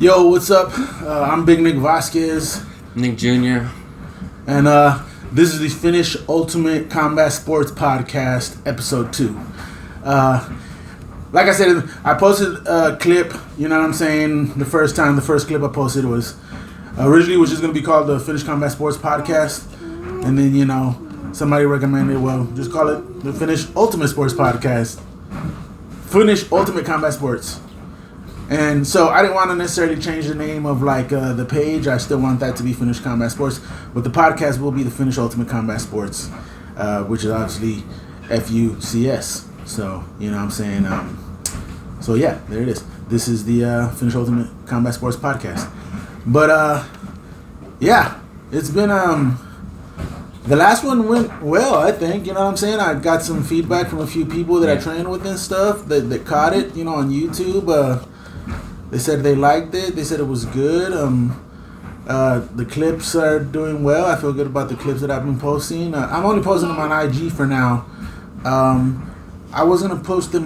Yo, what's up? I'm Big Nick Vasquez. Nick Jr. And this is the Finnish Ultimate Combat Sports Podcast, Episode 2. Like I said, I posted a clip, you know what I'm saying? The first clip I posted was, originally was just going to be called the Finnish Combat Sports Podcast. And then, you know, somebody recommended, well, just call it the Finnish Ultimate Sports Podcast. Finnish Ultimate Combat Sports. And so I didn't want to necessarily change the name of the page. I still want that to be Finnish Combat Sports. But the podcast will be the Finnish Ultimate Combat Sports, which is obviously F.U.C.S. So, you know what I'm saying? So, yeah, there it is. This is the Finnish Ultimate Combat Sports Podcast. But, yeah, it's been... the last one went well, I think. You know what I'm saying? I got some feedback from a few people that I trained with and stuff that caught it, you know, on YouTube. They said they liked it. They said it was good. The clips are doing well. I feel good about the clips that I've been posting. I'm only posting them on IG for now. I was gonna put them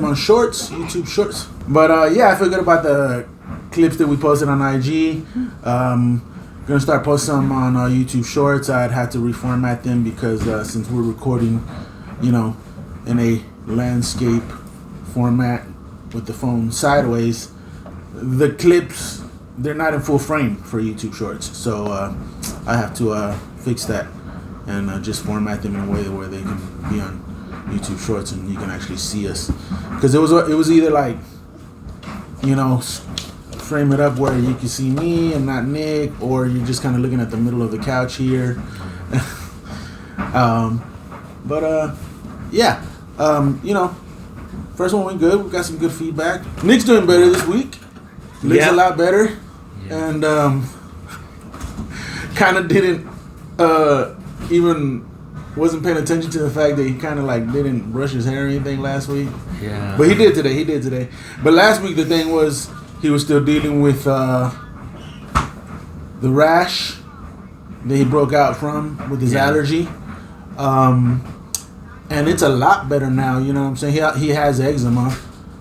on shorts, YouTube shorts. But yeah, I feel good about the clips that we posted on IG. Gonna start posting them on YouTube shorts. I'd have to reformat them because since we're recording, you know, in a landscape format with the phone sideways, the clips, they're not in full frame for YouTube Shorts. So I have to fix that and just format them in a way where they can be on YouTube Shorts and you can actually see us. Because it was either like, you know, frame it up where you can see me and not Nick, or you're just kind of looking at the middle of the couch here. Yeah, you know, first one went good. We got some good feedback. Nick's doing better this week. Nick's a lot better, and kind of didn't even wasn't paying attention to the fact that he kind of like didn't brush his hair or anything last week. Yeah, but he did today. But last week the thing was he was still dealing with the rash that he broke out from with his allergy. And it's a lot better now, you know what I'm saying? He has eczema.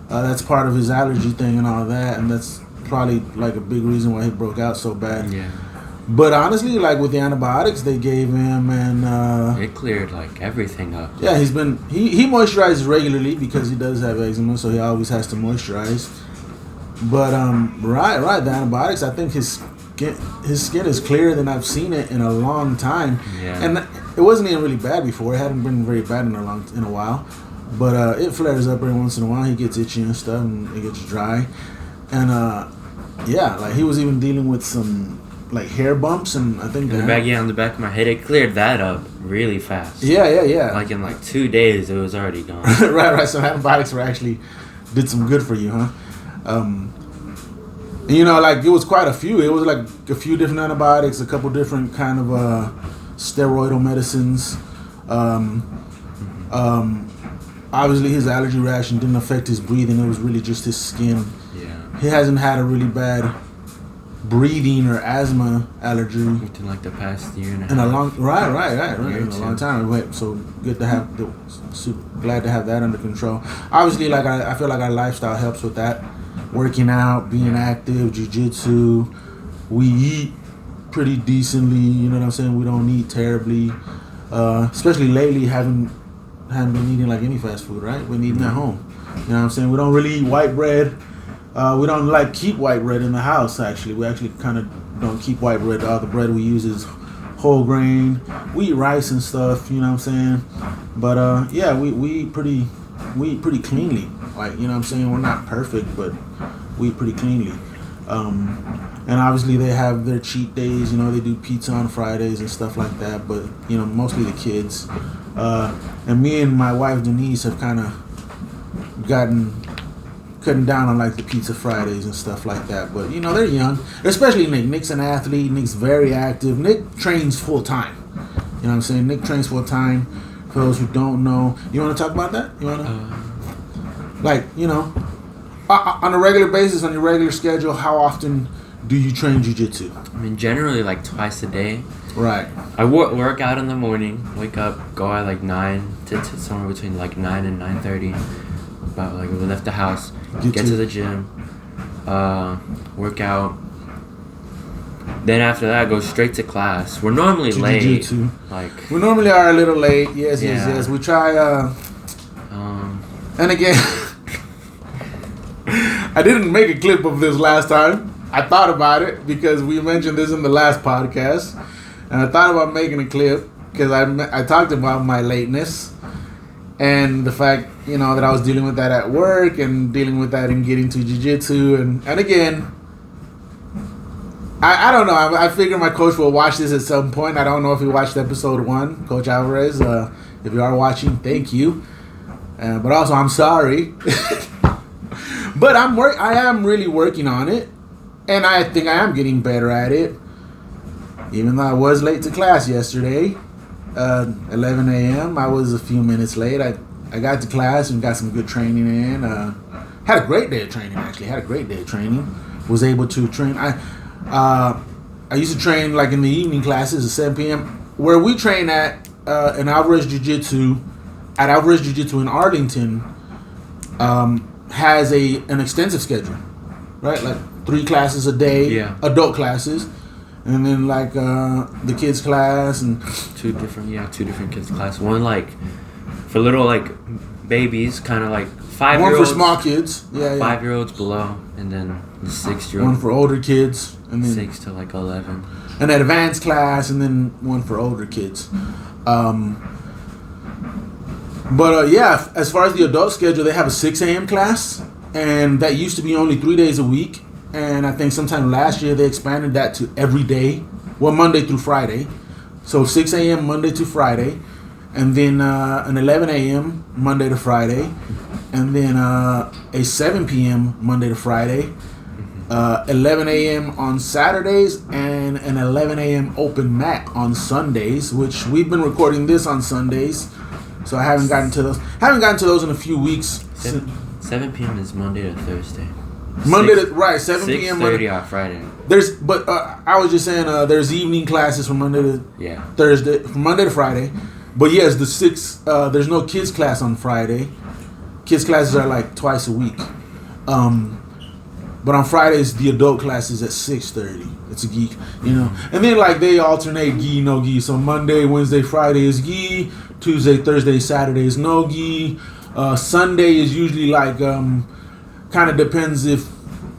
That's part of his allergy thing and all that, and that's probably like a big reason why he broke out so bad. Yeah. But honestly, like with the antibiotics they gave him, and it cleared like everything up. Yeah, he moisturizes regularly because he does have eczema, so he always has to moisturize. But right, the antibiotics, I think his skin is clearer than I've seen it in a long time. Yeah. And it wasn't even really bad before. It hadn't been very bad in a while. But it flares up every once in a while. He gets itchy and stuff, and it gets dry. And yeah, like he was even dealing with some like hair bumps, and I think on the back of my head, it cleared that up really fast. Yeah. Like in like 2 days, it was already gone. right. So antibiotics did some good for you, huh? You know, like it was quite a few. It was like a few different antibiotics, a couple different kind of steroidal medicines. Obviously, his allergy reaction didn't affect his breathing. It was really just his skin. Yeah. He hasn't had a really bad breathing or asthma allergy within like the past year and a half. In a long in a long time. So good to have. Glad to have that under control. Obviously, like I feel like our lifestyle helps with that. Working out, being active, jiu-jitsu. We eat pretty decently, you know what I'm saying? We don't eat terribly. Especially lately, haven't been eating like any fast food, right? We're eating at home. You know what I'm saying? We don't really eat white bread. We don't like keep white bread in the house, actually. We actually kind of don't keep white bread. All the bread we use is whole grain. We eat rice and stuff, you know what I'm saying? But yeah, we eat pretty cleanly. Like, you know what I'm saying? We're not perfect, but we eat pretty cleanly. And obviously they have their cheat days, you know, they do pizza on Fridays and stuff like that, but, you know, mostly the kids. And me and my wife, Denise, have kind of cutting down on, like, the pizza Fridays and stuff like that. But, you know, they're young, especially Nick. Nick's an athlete. Nick's very active. Nick trains full-time. You know what I'm saying? Nick trains full-time. For those who don't know. You want to talk about that? You want to? Like, you know, on a regular basis, on your regular schedule, how often do you train jiu-jitsu? I mean, generally like twice a day. Right. I work out in the morning, wake up, go at like 9 to somewhere between like 9 and 9:30. About like we left the house, get to the gym, work out. Then after that, I go straight to class. We're normally late. Jiu-jitsu. Like we normally are a little late. Yes. We try. And again, I didn't make a clip of this last time. I thought about it because we mentioned this in the last podcast, and I thought about making a clip because I talked about my lateness and the fact that I was dealing with that at work and dealing with that in getting to jiu-jitsu and again. I don't know. I figure my coach will watch this at some point. I don't know if he watched episode 1, Coach Alvarez. If you are watching, thank you. But also, I'm sorry. But I am really working on it, and I think I am getting better at it. Even though I was late to class yesterday, 11 a.m. I was a few minutes late. I got to class and got some good training in. Had a great day of training. Was able to train. I used to train like in the evening classes at 7 p.m. Where we train at in Alvarez Jiu-Jitsu, at Alvarez Jiu-Jitsu in Arlington, has an extensive schedule, right? Like 3 classes a day, adult classes, and then like the kids class and two different kids class. One like for little like babies, kind of like 5-year-olds. One for small kids, 5-year-olds below, and then the 6-year-old. One for older kids, and then 6 to like 11. An advanced class, and then one for older kids. As far as the adult schedule, they have a 6 a.m. class, and that used to be only 3 days a week. And I think sometime last year they expanded that to every day, Monday through Friday. So 6 a.m. Monday to Friday, and then an 11 a.m. Monday to Friday, and then a 7 p.m. Monday to Friday, 11 a.m. on Saturdays, and an 11 a.m. open mat on Sundays, which we've been recording this on Sundays. So I haven't gotten to those. Haven't gotten to those in a few weeks. 7 p.m. is Monday to Thursday. 7 p.m. 6:30 on Friday. I was just saying, there's evening classes from Monday to Thursday, from Monday to Friday. But yes, there's no kids class on Friday. Kids classes are like twice a week. But on Fridays, the adult class is at 6:30. It's a gi, And then like they alternate gi, no gi. So Monday, Wednesday, Friday is gi. Tuesday, Thursday, Saturday is no gi. Sunday is usually like kind of depends if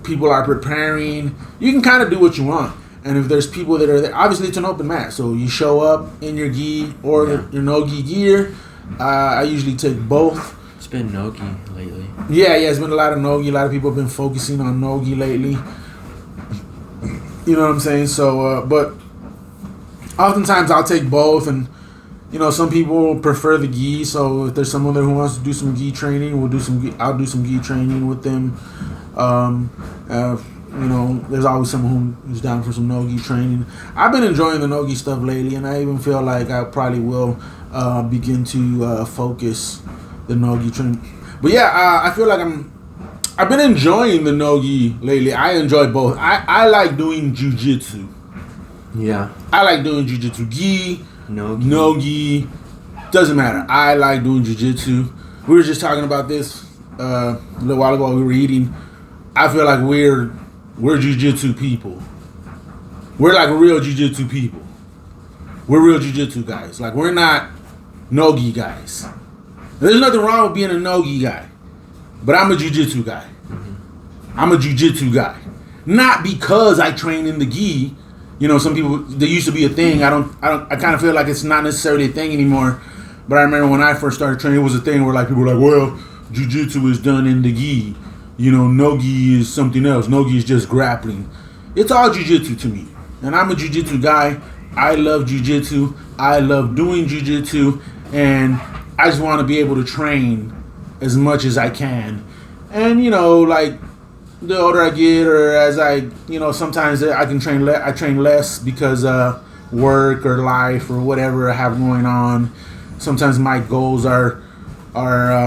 people are preparing. You can kind of do what you want. And if there's people that are there, obviously it's an open mat. So you show up in your gi or your no gi gear. I usually take both. It's been no-gi lately. Yeah, it's been a lot of no-gi. A lot of people have been focusing on no-gi lately. You know what I'm saying? So, but oftentimes I'll take both. And, some people prefer the gi. So if there's someone there who wants to do some gi training, I'll do some gi training with them. There's always someone who's down for some no-gi training. I've been enjoying the no-gi stuff lately, and I even feel like I probably will begin to focus the no-gi training. But I feel like I've been enjoying the no-gi lately. I enjoy both. I like doing jiu-jitsu. Yeah. I like doing jiu-jitsu. Gi, no-gi. No-gi. Doesn't matter. I like doing jiu-jitsu. We were just talking about this a little while ago while we were eating. I feel like we're jiu-jitsu people. We're like real jiu-jitsu people. We're real jiu-jitsu guys. Like, we're not no-gi guys. There's nothing wrong with being a no-gi guy. But I'm a jiu-jitsu guy. I'm a jiu-jitsu guy. Not because I train in the gi. Some people, there used to be a thing. I kind of feel like it's not necessarily a thing anymore. But I remember when I first started training, it was a thing where like people were like, well, jiu-jitsu is done in the gi. No-gi is something else. No-gi is just grappling. It's all jiu-jitsu to me. And I'm a jiu-jitsu guy. I love jiu-jitsu. I love doing jiu-jitsu. And I just want to be able to train as much as I can. And, like, the older I get, or as I, sometimes I can train I train less because work or life or whatever I have going on. Sometimes my goals are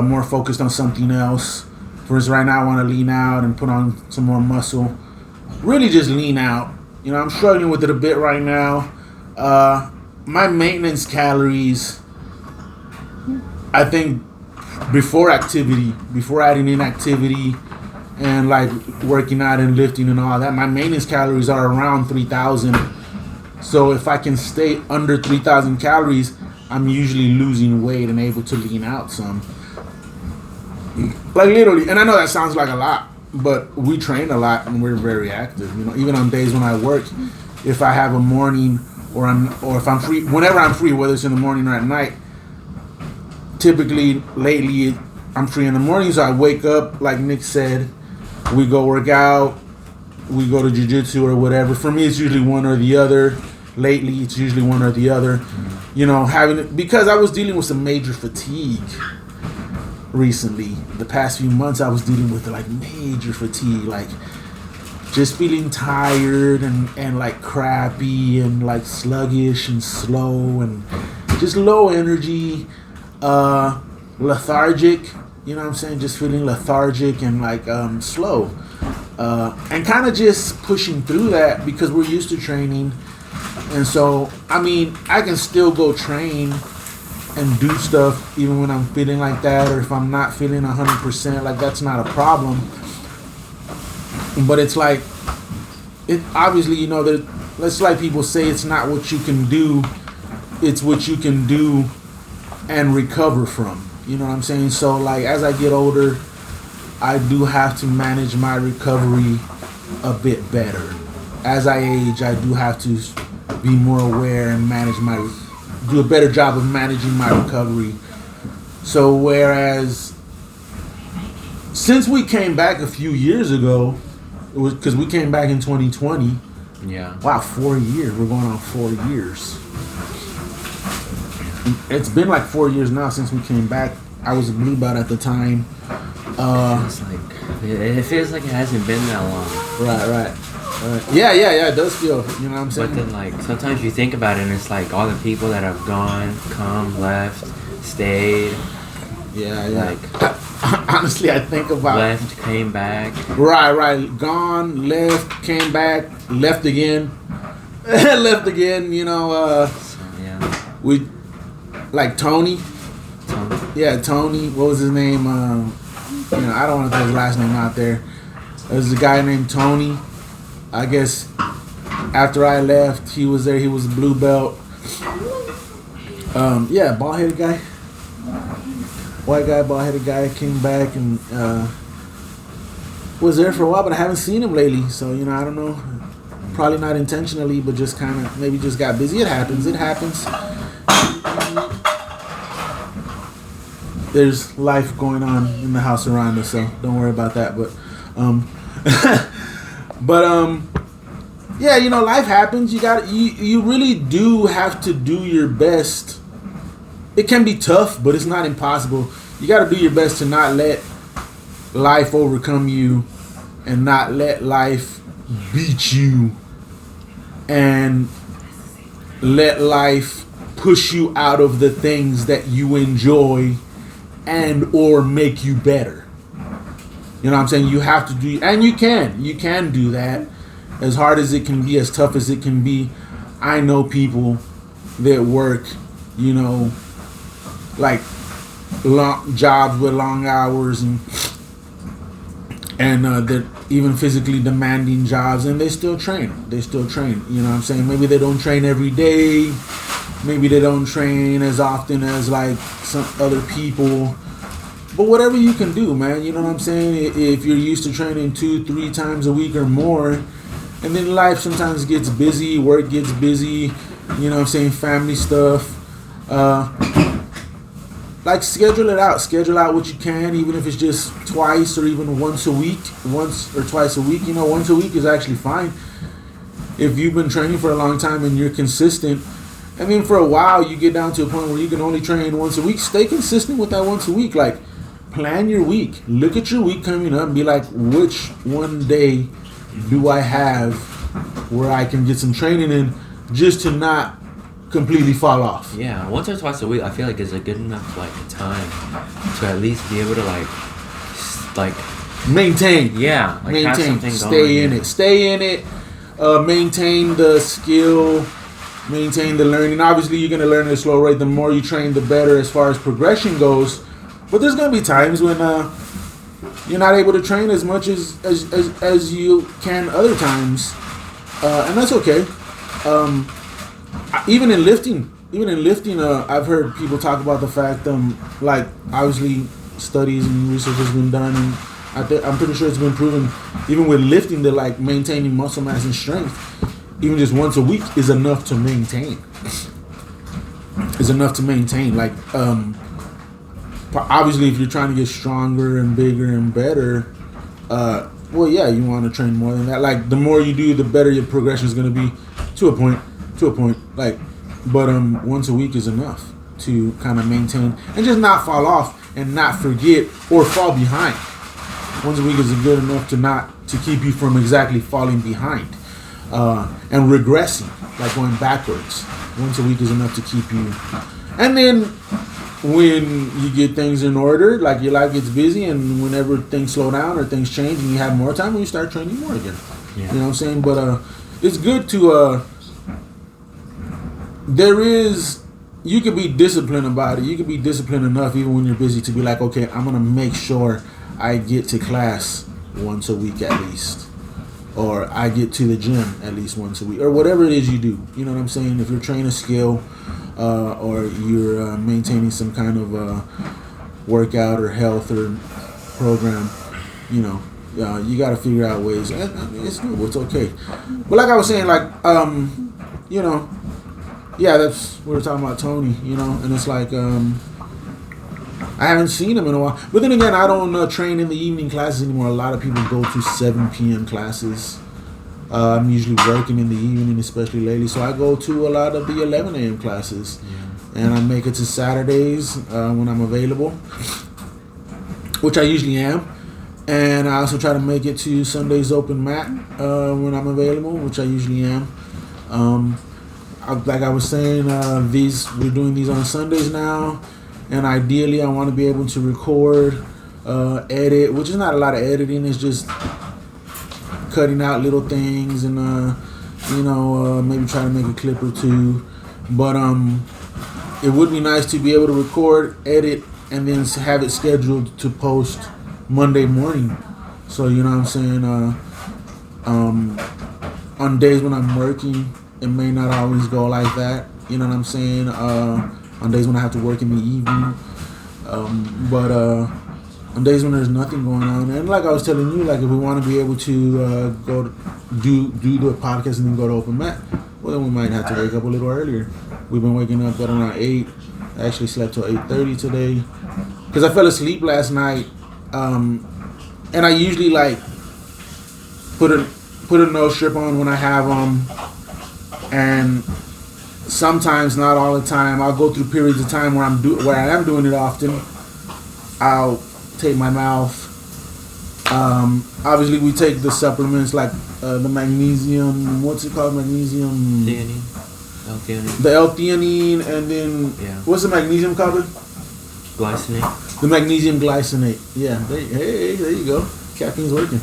more focused on something else. For instance, right now I want to lean out and put on some more muscle. Really just lean out. I'm struggling with it a bit right now. My maintenance calories, I think before adding in activity, and like working out and lifting and all that, my maintenance calories are around 3,000. So if I can stay under 3,000 calories, I'm usually losing weight and able to lean out some. Like literally, and I know that sounds like a lot, but we train a lot and we're very active. You know, even on days when I work, if I have a morning or if I'm free, whenever I'm free, whether it's in the morning or at night, typically lately I'm free in the morning, so I wake up, like Nick said, we go work out, we go to jiu-jitsu or whatever. For me, it's usually one or the other. Lately, it's usually one or the other. You know, because I was dealing with some major fatigue recently. The past few months, I was dealing with like major fatigue, like just feeling tired and like crappy and like sluggish and slow and just low energy, lethargic. You know what I'm saying? Just feeling lethargic and like slow, and kind of just pushing through that because we're used to training. And so, I mean, I can still go train and do stuff even when I'm feeling like that, or if I'm not feeling 100%, like that's not a problem. But it's like, obviously, you know, that's like people say it's not what you can do, it's what you can do and recover from. You know what I'm saying? So, like, as I get older, I do have to manage my recovery a bit better. As I age, I do have to be more aware and do a better job of managing my recovery. So whereas since we came back a few years ago, it was because we came back in 2020. Yeah. Wow, 4 years. We're going on 4 years. It's been like 4 years now since we came back. I was a blue belt at the time. It feels like it hasn't been that long. Right. Yeah, it does feel, you know what I'm saying? But then, like, sometimes you think about it and it's like all the people that have gone, come, left, stayed. Yeah. Like, honestly, I think about... Left, came back. Right. Gone, left, came back, left again. Left again, you know, yeah. We... Like Tony. Yeah, Tony. What was his name? You know, I don't want to throw his last name out there. There's a guy named Tony. I guess after I left, he was there. He was a blue belt. Yeah, bald-headed guy. White guy, bald-headed guy. Came back and was there for a while, but I haven't seen him lately. So, you know, I don't know. Probably not intentionally, but just kind of maybe just got busy. It happens. There's life going on in the house around us, so don't worry about that. Yeah, you know, life happens. You really do have to do your best. It can be tough, but it's not impossible. You got to do your best to not let life overcome you and not let life beat you and let life push you out of the things that you enjoy and or make you better. You know what I'm saying? You have to do, and you can do that. As hard as it can be, as tough as it can be, I know people that work, you know, like long jobs with long hours and they're even physically demanding jobs, and they still train. You know what I'm saying? Maybe they don't train every day. Maybe they don't train as often as like some other people. But whatever you can do, man, you know what I'm saying? If you're used to training 2-3 times a week or more, and then life sometimes gets busy, work gets busy, you know what I'm saying, family stuff. Like schedule out what you can, even if it's just twice or even once or twice a week. You know, once a week is actually fine. If you've been training for a long time and you're consistent, and then for a while you get down to a point where you can only train once a week, stay consistent with that once a week. Like, plan your week. Look at your week coming up and be like, which one day do I have where I can get some training in just to not completely fall off? Yeah, once or twice a week I feel like is a good enough like time to at least be able to like maintain. Yeah, like maintain. Have something Stay going, in it. Maintain the skill. Maintain the learning. Obviously, you're gonna learn at a slow rate. The more you train, the better as far as progression goes. But there's gonna be times when you're not able to train as much as you can other times, and that's okay. Even in lifting, I've heard people talk about the fact, like obviously studies and research has been done, and I'm pretty sure it's been proven, even with lifting, that like maintaining muscle mass and strength, even just once a week is enough to maintain. Like, obviously, if you're trying to get stronger and bigger and better, well, yeah, you want to train more than that. Like, the more you do, the better your progression is going to be, to a point. Like, but once a week is enough to kind of maintain and just not fall off and not forget or fall behind. Once a week is good enough to keep you from exactly falling behind and regressing, like going backwards. Once a week is enough to keep you. And then when you get things in order, like your life gets busy, and whenever things slow down or things change and you have more time, you start training more again. Yeah. You know what I'm saying? But it's good to you can be disciplined about it. You can be disciplined enough even when you're busy to be like, okay, I'm gonna make sure I get to class once a week at least, or I get to the gym at least once a week, or whatever it is you do. You know what I'm saying? If you're training a skill, or you're maintaining some kind of workout or health or program, you know, you got to figure out ways. It's doable. It's okay. But like I was saying, like, you know, yeah, that's we were talking about Tony, you know, and it's like I haven't seen him in a while. But then again, I don't train in the evening classes anymore. A lot of people go to 7 p.m. classes. I'm usually working in the evening, especially lately, so I go to a lot of the 11 a.m. classes, and I make it to Saturdays when I'm available, which I usually am, and I also try to make it to Sundays open mat when I'm available, which I usually am. Like I was saying, we're doing these on Sundays now, and ideally I want to be able to record, edit, which is not a lot of editing. It's just cutting out little things and maybe try to make a clip or two. But it would be nice to be able to record, edit, and then have it scheduled to post Monday morning. So you know what I'm saying, on days when I'm working, it may not always go like that. You know what I'm saying? On days when I have to work in the evening, but on days when there's nothing going on, and like I was telling you, like if we want to be able to go do the podcast and then go to open mat, well then we might have to wake up a little earlier. We've been waking up at around 8. I actually slept till 8:30 today because I fell asleep last night, and I usually like put a nose strip on when I have them, and sometimes, not all the time, I'll go through periods of time where I am doing it often. I'll take my mouth. Obviously, we take the supplements like the magnesium. What's it called? Magnesium. Theanine. L-theanine. The L-theanine, and then what's the magnesium called? Glycinate. The magnesium glycinate. Yeah. There you go. Caffeine's working.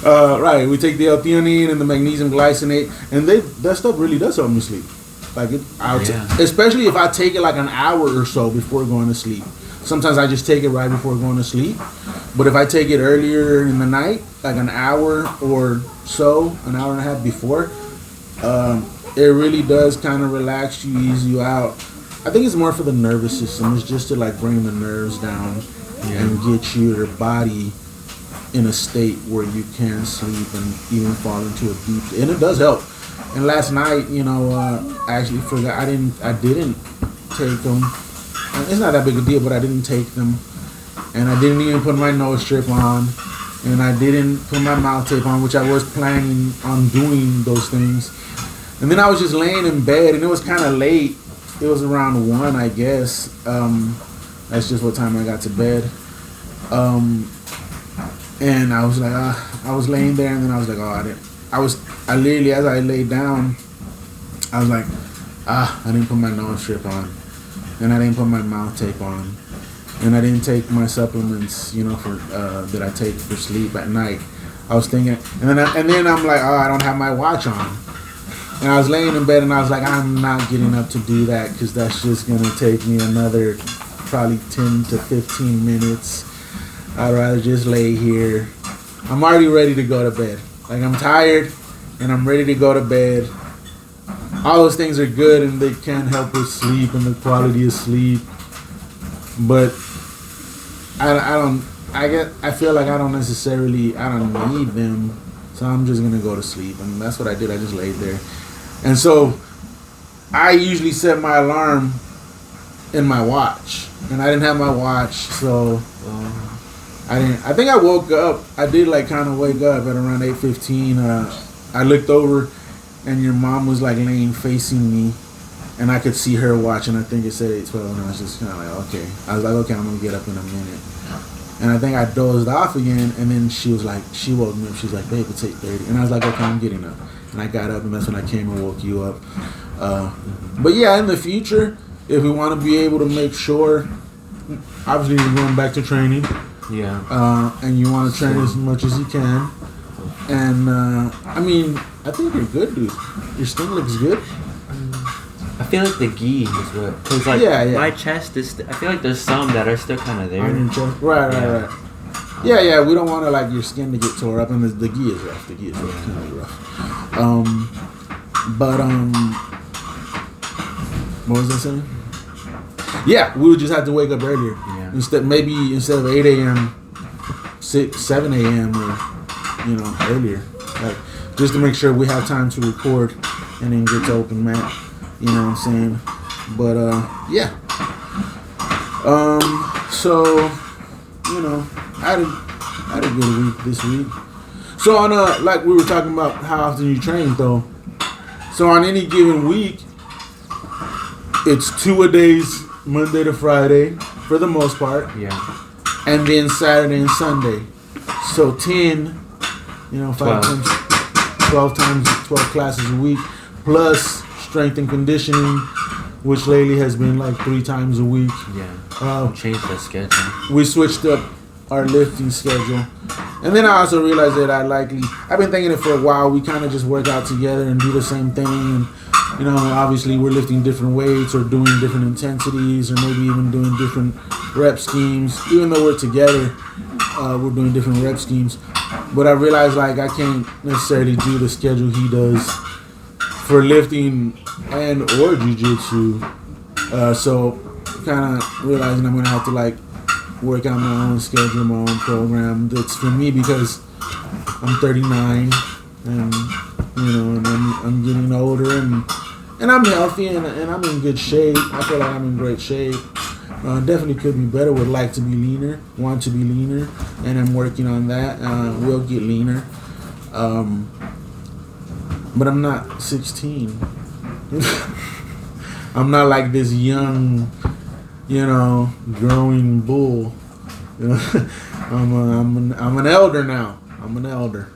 Right. We take the L-theanine and the magnesium glycinate, and that stuff really does help me sleep. Like especially if I take it like an hour or so before going to sleep. Sometimes I just take it right before going to sleep. But if I take it earlier in the night, like an hour or so, an hour and a half before, it really does kind of relax you, ease you out. I think it's more for the nervous system. It's just to like bring the nerves down and get your body in a state where you can sleep and even fall into a deep, and it does help. And last night, you know, I actually forgot I didn't take them. It's not that big a deal, but I didn't take them, and I didn't even put my nose strip on, and I didn't put my mouth tape on, which I was planning on doing those things. And then I was just laying in bed, and it was kind of late. It was around 1, I guess. That's just what time I got to bed. And I was like, I was laying there, and then I was like, I literally, as I laid down, I was like, I didn't put my nose strip on, and I didn't put my mouth tape on, and I didn't take my supplements, you know, for that I take for sleep at night. I was thinking, and then I'm like, I don't have my watch on, and I was laying in bed, and I was like, I'm not getting up to do that because that's just gonna take me another probably 10 to 15 minutes. I'd rather just lay here. I'm already ready to go to bed. Like, I'm tired and I'm ready to go to bed. All those things are good and they can help with sleep and the quality of sleep. But I feel like I don't need them. So I'm just going to go to sleep. And that's what I did. I just laid there. And so I usually set my alarm in my watch. And I didn't have my watch, so I think I woke up. I did like kind of wake up at around 8:15. I looked over, and your mom was like laying facing me, and I could see her watching. I think it said 8:12, and I was just kind of like, okay. I was like, okay, I'm gonna get up in a minute. And I think I dozed off again, and then she woke me up. She was like, babe, it's 8:30, and I was like, okay, I'm getting up. And I got up, and that's when I came and woke you up. But yeah, in the future, if we want to be able to make sure, obviously you're going back to training. Yeah. And you want to train as much as you can. And, I mean, I think you're good, dude. Your skin looks good. I feel like the gi is what... Because, like, my chest is... I feel like there's some that are still kind of there. On your chest? Right. Yeah, we don't want to, like, your skin to get tore up. And the gi is rough. The gi is rough. Kind of rough. What was I saying? Yeah, we would just have to wake up earlier. Yeah. Instead of 8 a.m., 7 a.m. or, earlier. Like, just to make sure we have time to record and then get to open mat. You know what I'm saying? But, yeah. So, I had a good week this week. So, on, like we were talking about how often you train, though. So, on any given week, it's 2-a-days, Monday to Friday, for the most part. Yeah. And then Saturday and Sunday. So 10, 5 times, 12 classes a week, plus strength and conditioning, which lately has been like 3 times a week. Yeah. Changed the schedule. We switched up our lifting schedule. And then I also realized that I've been thinking it for a while, we kind of just work out together and do the same thing. And, obviously we're lifting different weights or doing different intensities or maybe even doing different rep schemes. Even though we're together, we're doing different rep schemes. But I realized, like, I can't necessarily do the schedule he does for lifting and or jiu-jitsu. So kind of realizing I'm going to have to, like, work out my own schedule, my own program. That's for me because I'm 39 and, and I'm getting older and I'm healthy and I'm in good shape. I feel like I'm in great shape. Definitely could be better. Would like to be leaner. Want to be leaner, and I'm working on that. Will get leaner. But I'm not 16. I'm not like this young, growing bull. I'm an elder now. I'm an elder.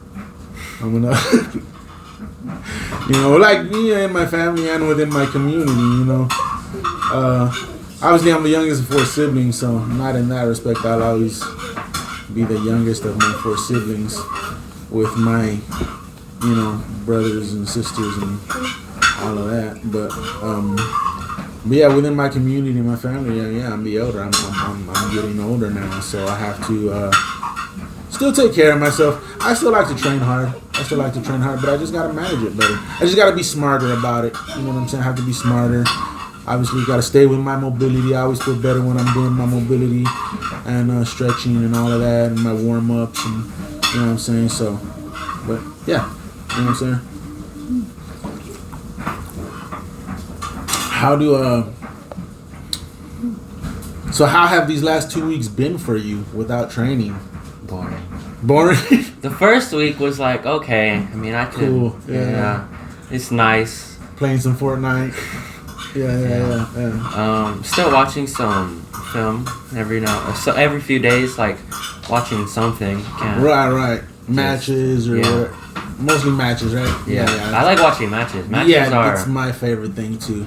Like me and my family and within my community, obviously I'm the youngest of 4 siblings, so not in that respect. I'll always be the youngest of my 4 siblings with my, brothers and sisters and all of that. But yeah, within my community, my family, I'm the elder. I'm getting older now, so I have to still take care of myself. I still like to train hard. But I just gotta manage it better. I just gotta be smarter about it. You know what I'm saying? I have to be smarter. Obviously, gotta stay with my mobility. I always feel better when I'm doing my mobility and stretching and all of that, and my warm ups, and you know what I'm saying. So, but yeah, you know what I'm saying. So how have these last 2 weeks been for you without training? Boring? The first week was like, okay. I mean, I could... Cool. Yeah. It's nice. Playing some Fortnite. Yeah. Still watching some film every few days, like watching something. Right. Matches or whatever. Mostly matches, right? Yeah. I like watching matches. It's my favorite thing, too.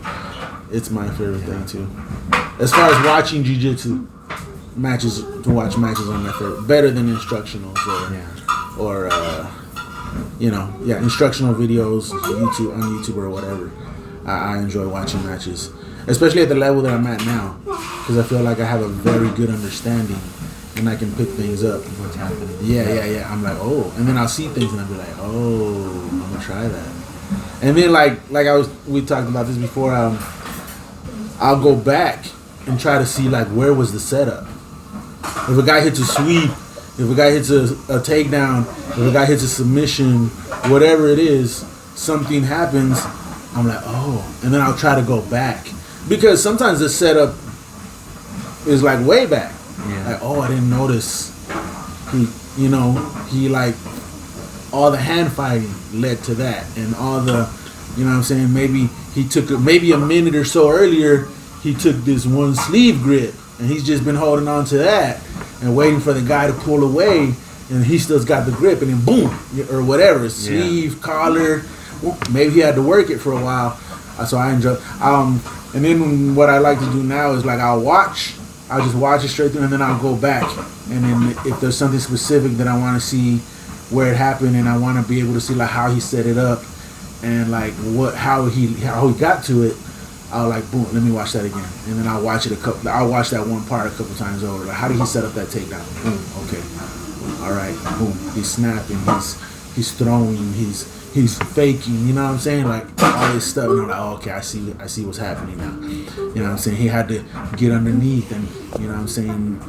As far as watching jiu-jitsu, to watch matches are my favorite. Better than instructionals instructional videos on YouTube or whatever. I enjoy watching matches, especially at the level that I'm at now. because I feel like I have a very good understanding and I can pick things up. What's happening? Yeah. I'm like, oh, and then I'll see things and I'll be like, oh, I'm gonna try that. And then we talked about this before. I'll go back and try to see like where was the setup. If a guy hits a sweep, if a guy hits a takedown, if a guy hits a submission, whatever it is, something happens. I'm like, oh, and then I'll try to go back because sometimes the setup is like way back. Yeah. Like, oh, I didn't notice. He like all the hand fighting led to that, and all the, you know what I'm saying. Maybe he took maybe a minute or so earlier. He took this one sleeve grip, and he's just been holding on to that and waiting for the guy to pull away, and he still's got the grip, and then boom, or whatever, sleeve, collar. Maybe he had to work it for a while, so I enjoy. And then what I like to do now is like I'll just watch it straight through, and then I'll go back, and then if there's something specific that I want to see where it happened, and I want to be able to see like how he set it up, and like how he got to it. I'll like boom, let me watch that again, and then I'll watch that one part a couple times over. Like, how did he set up that takedown? Boom, okay, all right, boom. He's snapping, he's throwing, he's faking. You know what I'm saying? Like all this stuff. And I'm like, oh, okay, I see what's happening now. You know what I'm saying? He had to get underneath, and you know what I'm saying?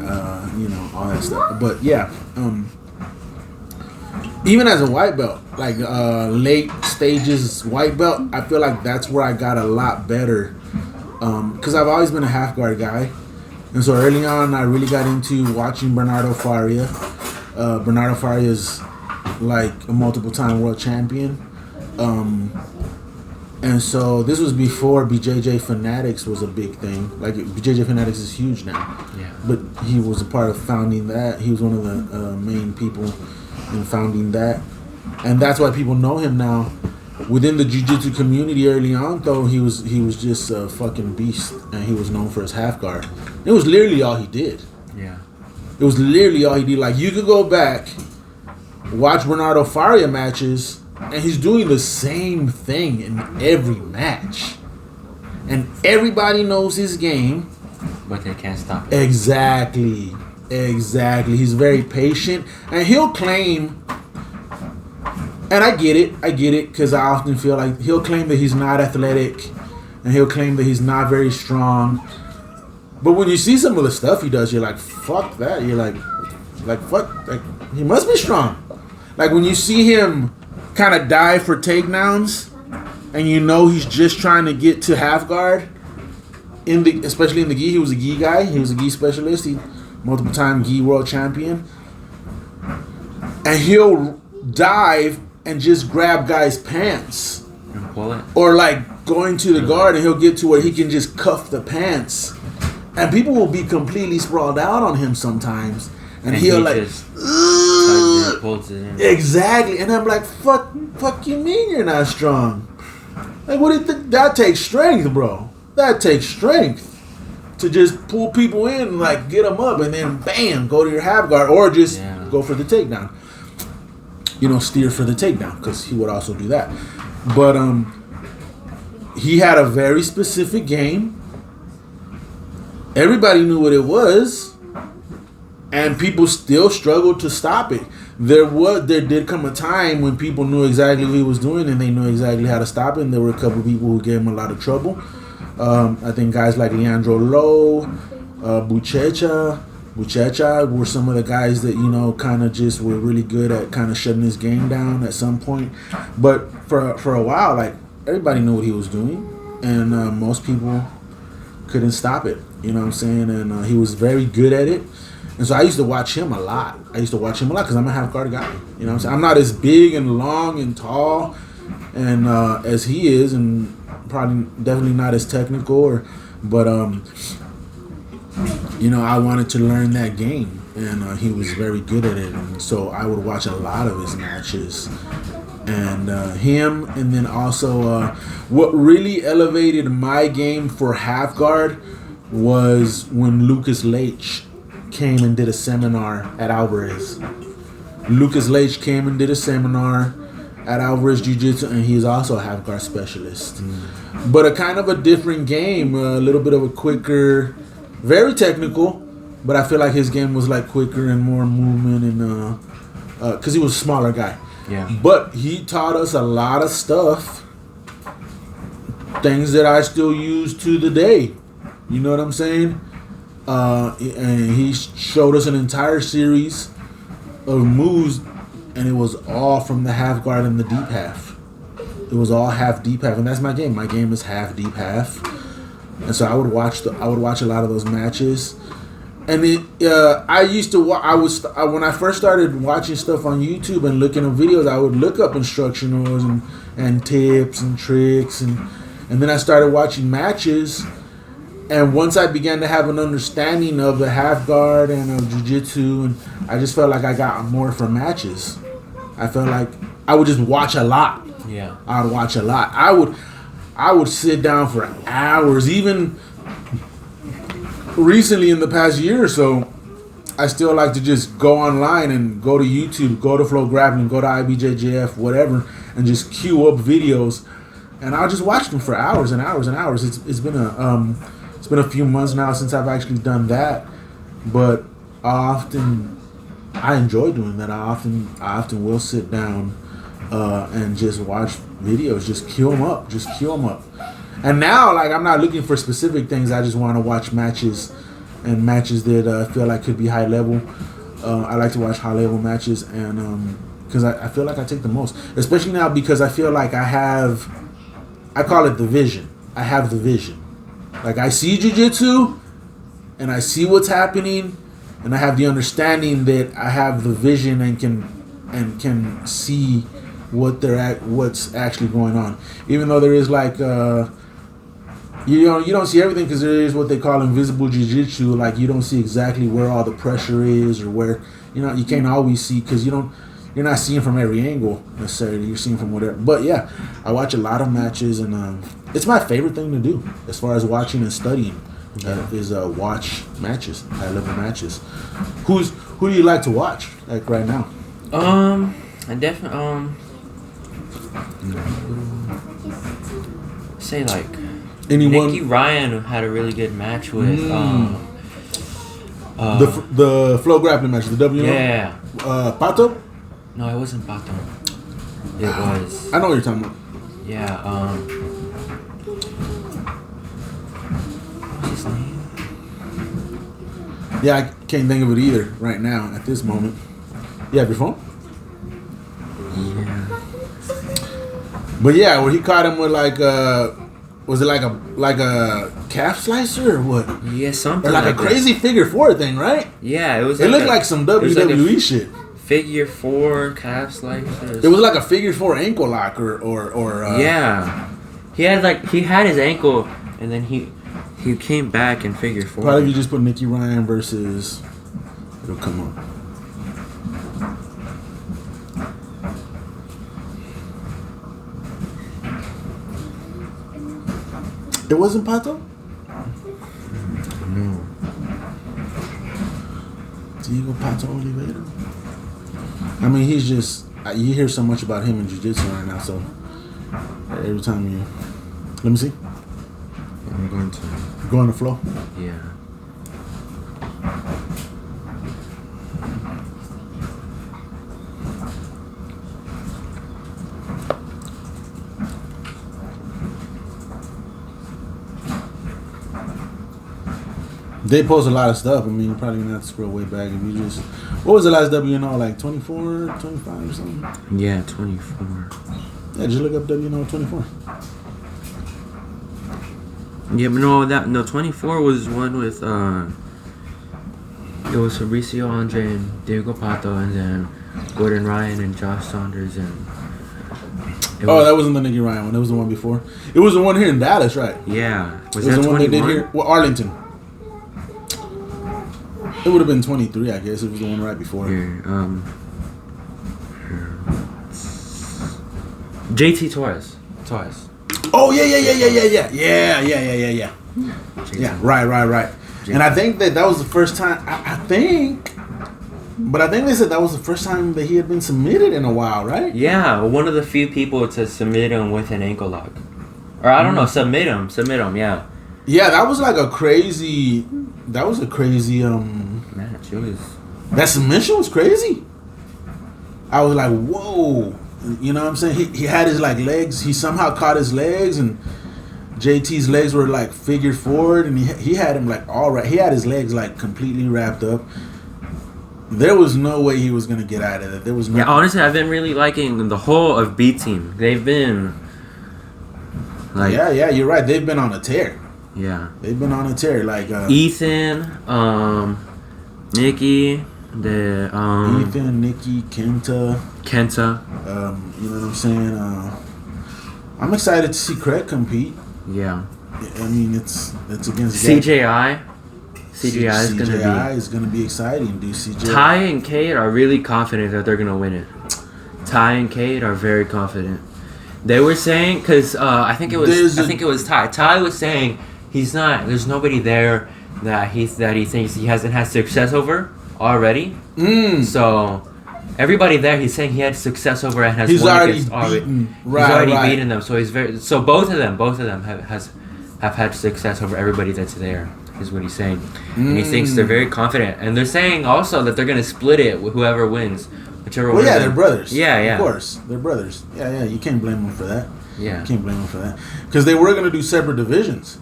All that stuff. But yeah, even as a white belt, like late stages white belt, I feel like that's where I got a lot better. Because I've always been a half guard guy. And so early on, I really got into watching Bernardo Faria. Bernardo Faria is like a multiple time world champion. And so this was before BJJ Fanatics was a big thing. Like BJJ Fanatics is huge now. Yeah. But he was a part of founding that. He was one of the main people in founding that. And that's why people know him now. Within the jiu-jitsu community early on, though, he was just a fucking beast, and he was known for his half guard. It was literally all he did. Yeah. It was literally all he did. Like, you could go back, watch Bernardo Faria matches, and he's doing the same thing in every match. And everybody knows his game. But they can't stop it. Exactly. He's very patient, and he'll claim, and I get it, because I often feel like he'll claim that he's not athletic, and he'll claim that he's not very strong. But when you see some of the stuff he does, you're like, fuck that. You're like fuck, like he must be strong. Like when you see him kind of dive for takedowns, and you know he's just trying to get to half guard. Especially in the gi, he was a gi guy. He was a gi specialist. He multiple time gi world champion, and he'll dive and just grab guys' pants And pull it. or like going to the guard, and he'll get to where he can just cuff the pants, and people will be completely sprawled out on him sometimes, and he'll like pulls it in. Exactly. And I'm like, fuck you mean you're not strong? Like, what do you think? That takes strength, bro. That takes strength to just pull people in, like get them up, and then bam, go to your half guard, or just go for the takedown. Steer for the takedown, because he would also do that. But he had a very specific game. Everybody knew what it was, and people still struggled to stop it. There did come a time when people knew exactly what he was doing, and they knew exactly how to stop it. And there were a couple of people who gave him a lot of trouble. I think guys like Leandro Lowe, Buchecha were some of the guys that, kind of just were really good at kind of shutting his game down at some point. But for a while, like, everybody knew what he was doing, and most people couldn't stop it. You know what I'm saying? And he was very good at it. And so I used to watch him a lot. Because I'm a half guard guy. You know what I'm saying? I'm not as big and long and tall and as he is, and definitely not as technical, but I wanted to learn that game, and he was very good at it, and so I would watch a lot of his matches, and him, and then also what really elevated my game for half guard was when Lucas Leitch came and did a seminar at Alvarez. Lucas Leitch came and did a seminar at Alvarez Jiu-Jitsu, and he's also a half guard specialist. But a kind of a different game, a little bit of a quicker very technical, but I feel like his game was like quicker and more movement and because he was a smaller guy. Yeah. But he taught us a lot of stuff, things that I still use to the day. You know what I'm saying? And he showed us an entire series of moves, and it was all from the half guard and the deep half. It was all half deep half, and that's my game. My game is half deep half, and so I would watch a lot of those matches. And I used to when I first started watching stuff on YouTube and looking at videos, I would look up instructionals and tips and tricks, and then I started watching matches. And once I began to have an understanding of the half guard and of jiu-jitsu, and I just felt like I got more from matches. I felt like I would just watch a lot. Yeah. I would watch a lot. I would sit down for hours. Even recently in the past year or so, I still like to just go online and go to YouTube, go to Flow Grappling, go to IBJJF, whatever, and just queue up videos. And I'll just watch them for hours and hours and hours. It's been a few months now since I've actually done that, but I enjoy doing that. I often will sit down and just watch videos, just queue them up. And now, like, I'm not looking for specific things. I just want to watch matches that I feel like could be high level. I like to watch high level matches, and because I feel like I take the most, especially now because I feel like I call it the vision. I have the vision. Like, I see jiu-jitsu, and I see what's happening, and I have the understanding that I have the vision and can see what's actually going on. Even though there is like you don't see everything, because there is what they call invisible jiu-jitsu. Like, you don't see exactly where all the pressure is, or where you can't always see, because you're not seeing from every angle necessarily. You're seeing from whatever. But yeah, I watch a lot of matches, and it's my favorite thing to do as far as watching and studying. Is watch matches, high level matches. Who do you like to watch, like, right now? I definitely say like anyone. Nicky Ryan had a really good match with the Flow Grappling match, the WNO. Yeah. Pato? No, it wasn't Pato. It was. I know what you're talking about. Yeah. What's his name? Yeah, I can't think of it either right now at this moment. You have your phone? Yeah. But yeah, where he caught him with like was it like a calf slicer or what? Yeah, something. Or like a crazy figure four thing, right? Yeah, it was. It looked like some WWE shit. Figure four calf slicers. It was like a figure four ankle lock or yeah. He had his ankle, and then he came back and figure four. Probably if you just put Nicky Ryan versus, it'll come up. It wasn't Pato? No. Diego Pato Oliveira? I mean, he's just, you hear so much about him in jiu-jitsu right now, so every time you, let me see. I'm going to. Go on the flow? Yeah. They post a lot of stuff. I mean, you're probably gonna have to scroll way back if you just. What was the last WNO, like 24, 25 or something? Yeah, 24. Yeah, just look up WNO 24. Yeah, but no, 24 was one with it was Fabricio Andre and Diego Pato, and then Gordon Ryan and Josh Saunders, and that wasn't the Nicky Ryan one. It was the one before. It was the one here in Dallas, right? Yeah. Was that the one they did here? Well, Arlington. It would have been 23, I guess. It was the one right before. Here, JT Torres. Oh yeah. Yeah, right. And I think that was the first time. I think they said that was the first time that he had been submitted in a while, right? Yeah, one of the few people to submit him with an ankle lock, or I don't know, submit him. Yeah. Yeah, that was like a crazy. that was a crazy match. It was. That submission was crazy. I was like, whoa. You know what I'm saying? He had his like legs. He somehow caught his legs, and JT's legs were like figured forward, and he had him like all right. He had his legs like completely wrapped up. There was no way he was gonna get out of it. There was no. Yeah, honestly, I've been really liking the whole of B Team. They've been like. Yeah, you're right. They've been on a tear. Yeah. They've been on a tear. Like Ethan, Nikki, Ethan, Nikki, Kenta. You know what I'm saying? I'm excited to see Craig compete. Yeah. I mean, it's against CJI. CJI is gonna be exciting, dude. CJI. Ty and Cade are really confident that they're gonna win it. Ty and Cade are very confident. They were saying because I think it was Ty. Ty was saying he's not. There's nobody there that he thinks he hasn't had success over already. So everybody there, he's saying he had success over and has won against beaten. He's already beaten them. So he's very. So both of them have had success over everybody that's there. Is what he's saying, and he thinks they're very confident. And they're saying also that they're gonna split it with whoever wins, whichever. Well, yeah, they're brothers. Yeah. Of course, they're brothers. Yeah. You can't blame them for that. Yeah. You can't blame them for that because they were gonna do separate divisions.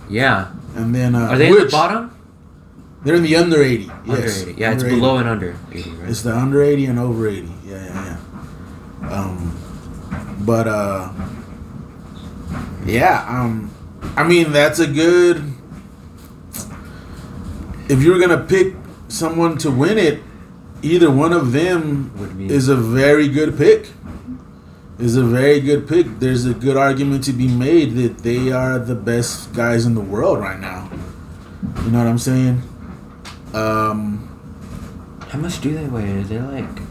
Yeah. And then are they in the bottom? They're in the under 80. Under Yes. 80. Yeah, under it's 80. below and under 80, right? It's the under 80 and over 80. Yeah. I mean, that's a good. If you're gonna pick someone to win it, either one of them is a very good pick. There's a good argument to be made that they are the best guys in the world right now. You know what I'm saying? How much do they weigh? Is they like?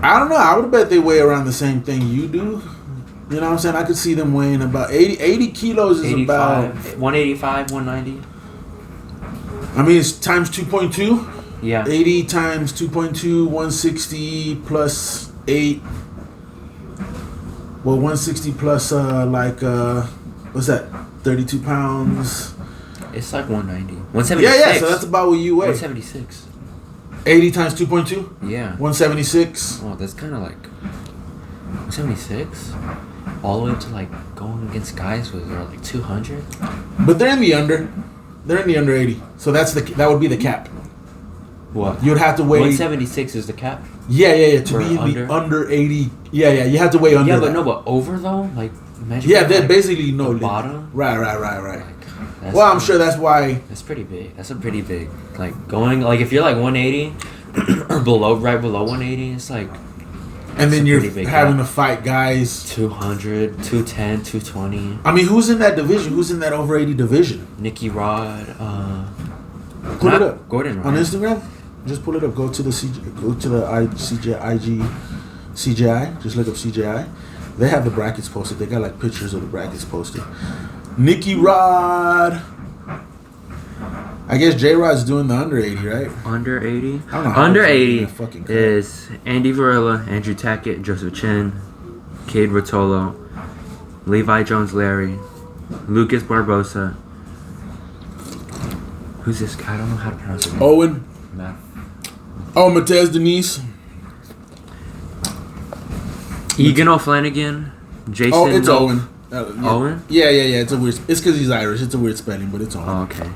I don't know. I would bet they weigh around the same thing you do. You know what I'm saying? I could see them weighing about 80 kilos is 85, about 185, 190. I mean, it's times 2.2. Yeah. 80 times 2.2, 160 plus 8. Well, 160 plus what's that? 32 pounds. It's like 190. 176. Yeah. So that's about what you weigh. 176. 80 times 2.2. Yeah. 176. Oh, that's kind of like 176. All the way up to like going against guys with like 200. But they're in the under. They're in the under 80. So that would be the cap. What? You'd have to weigh 176 is the cap? Yeah. To be in the under 80. Yeah. You have to weigh under. Yeah, but but over though? Like imagine. Yeah, they're basically no the bottom. Right. Well, I'm sure that's why. That's pretty big. That's a pretty big. Like going like if you're like 180 or below 180, it's like. And then you're having to fight guys 200, 210, 220. I mean, who's in that division? Who's in that over 80 division? Nicky Rod. Pull it up. Gordon Rod. On Instagram. Just pull it up. Go to the CJI. Just look up CJI. They have the brackets posted. They got like pictures of the brackets posted. Nicky Rod. I guess J-Rod's doing the under 80, right? Under 80? I don't know how under 80 fucking is Andy Varela, Andrew Tackett, Joseph Chen, Cade Rotolo, Levi Jones-Larry, Lucas Barbosa. Who's this guy? I don't know how to pronounce his name. Owen. Matt. Oh, Matez Denise. Egan O'Flanagan, Jason. Oh, it's Owen. Yeah. Owen? Yeah. It's a weird. It's because he's Irish. It's a weird spelling, but it's Owen. Oh, okay.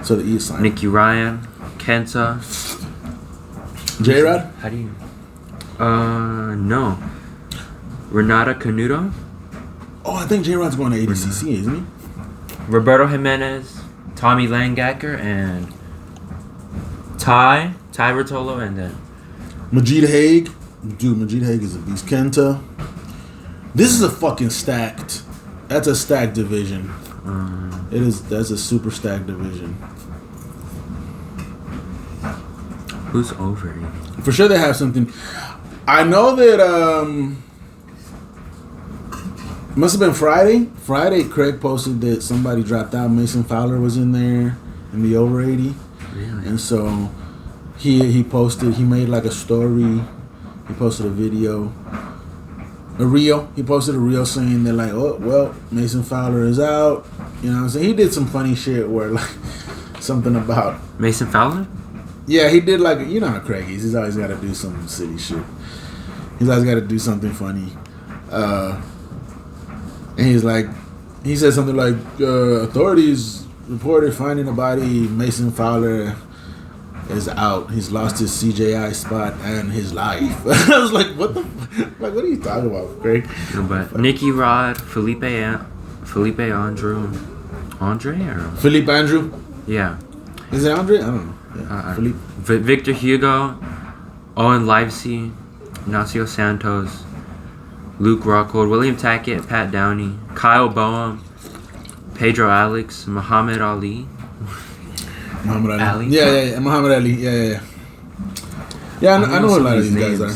So the E is silent. Nicky Ryan, Kenta. J-Rod? How do you? No. Renata Canuto. Oh, I think J-Rod's going to ADCC, isn't he? Roberto Jimenez, Tommy Langacker, and Ty Rotolo, and then Majid Haig. Dude, Majid Haig is a beast. Kenta. This is a fucking stacked. That's a stacked division. It is. That's a super stacked division. Who's over 80? For sure, they have something. I know that. Must have been Friday. Friday, Craig posted that somebody dropped out. Mason Fowler was in there in the over 80. Really? And so he posted. He made like a story. He posted a video. A reel. He posted a reel saying that like, oh well, Mason Fowler is out. You know what I'm saying? He did some funny shit where like something about Mason Fowler? Yeah, he did like you know how Craig is. He's always got to do some silly shit. He's always got to do something funny. And he's like, he said something like, authorities reported finding a body. Mason Fowler is out. He's lost his CJI spot and his life. I was like, what the? Like, what are you talking about, Craig? No, but Nicky Rod, Felipe Andrew, Andre or Philippe Andrew. Yeah. Is it Andre? I don't know. Yeah. Philippe. Victor Hugo, Owen Livesey, Ignacio Santos, Luke Rockhold, William Tackett, Pat Downey, Kyle Boehm, Pedro Alex, Muhammad Ali. Muhammad Ali. Yeah. Muhammad Ali. Yeah. Yeah, I know a lot of these guys are.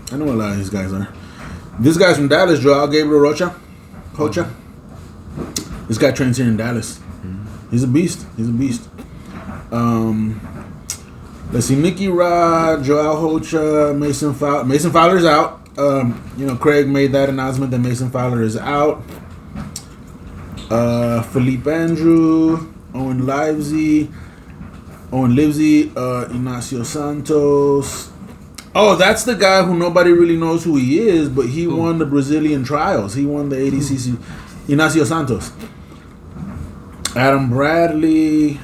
I know a lot of these guys are. This guy's from Dallas, Joao Gabriel Rocha. This guy trains here in Dallas. He's a beast. Let's see, Nicky Rod, Joao Hocha, Mason Fowler. Mason Fowler's out. Craig made that announcement that Mason Fowler is out. Philippe Andrew, Owen Livesey, Ignacio Santos. Oh, that's the guy who nobody really knows who he is, but he won the Brazilian trials. He won the ADCC. Ignacio Santos. Adam Bradley,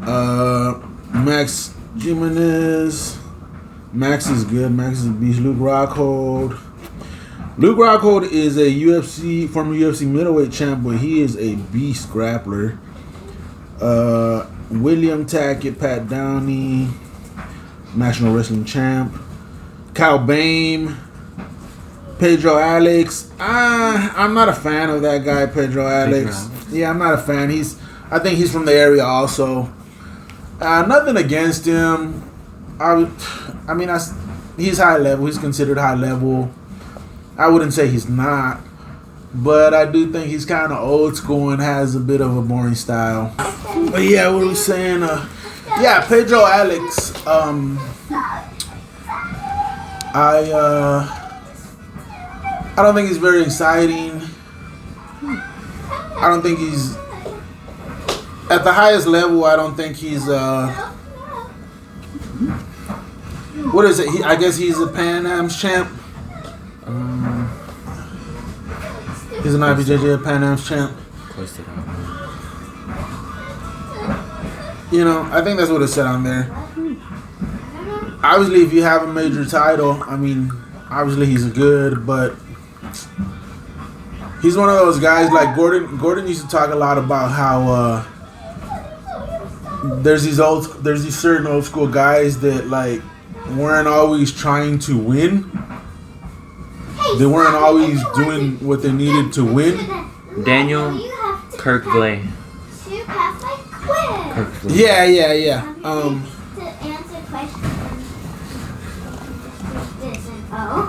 Max Jimenez. Max is good. Max is a beast. Luke Rockhold. Luke Rockhold is a former UFC middleweight champ, but he is a beast grappler. William Tackett, Pat Downey, National Wrestling Champ. Kyle Bame, Pedro Alex. I'm not a fan of that guy, Pedro Alex. Yeah, I'm not a fan. I think he's from the area also. Nothing against him. He's high level. He's considered high level. I wouldn't say he's not, but I do think he's kind of old school and has a bit of a boring style. But yeah, what are we saying? Pedro Alex. I don't think he's very exciting. I don't think he's at the highest level. I don't think he's what is it? I guess he's a Pan Am's champ. He's an IBJJ Pan Am's champ. Close to that. I think that's what it said on there. Obviously, if you have a major title, obviously he's good, but he's one of those guys like Gordon. Gordon used to talk a lot about how there's these certain old school guys that like weren't always trying to win. They weren't always doing what they needed to win. Daniel Kirkley. Yeah.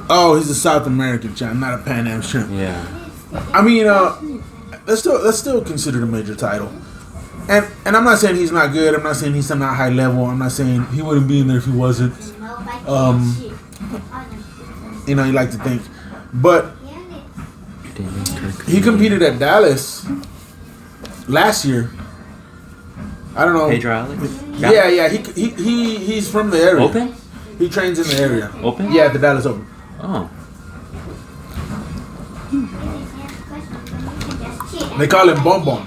Oh, he's a South American champ, not a Pan Am champ. Yeah. That's still considered a major title. And I'm not saying he's not good. I'm not saying he's not high level. I'm not saying he wouldn't be in there if he wasn't. You like to think. But he competed at Dallas last year. I don't know. Pedro Alex? Yeah. He's from the area. Open? He trains in the area. Open? Yeah, at the Dallas Open. Oh. They call him Bon Bon.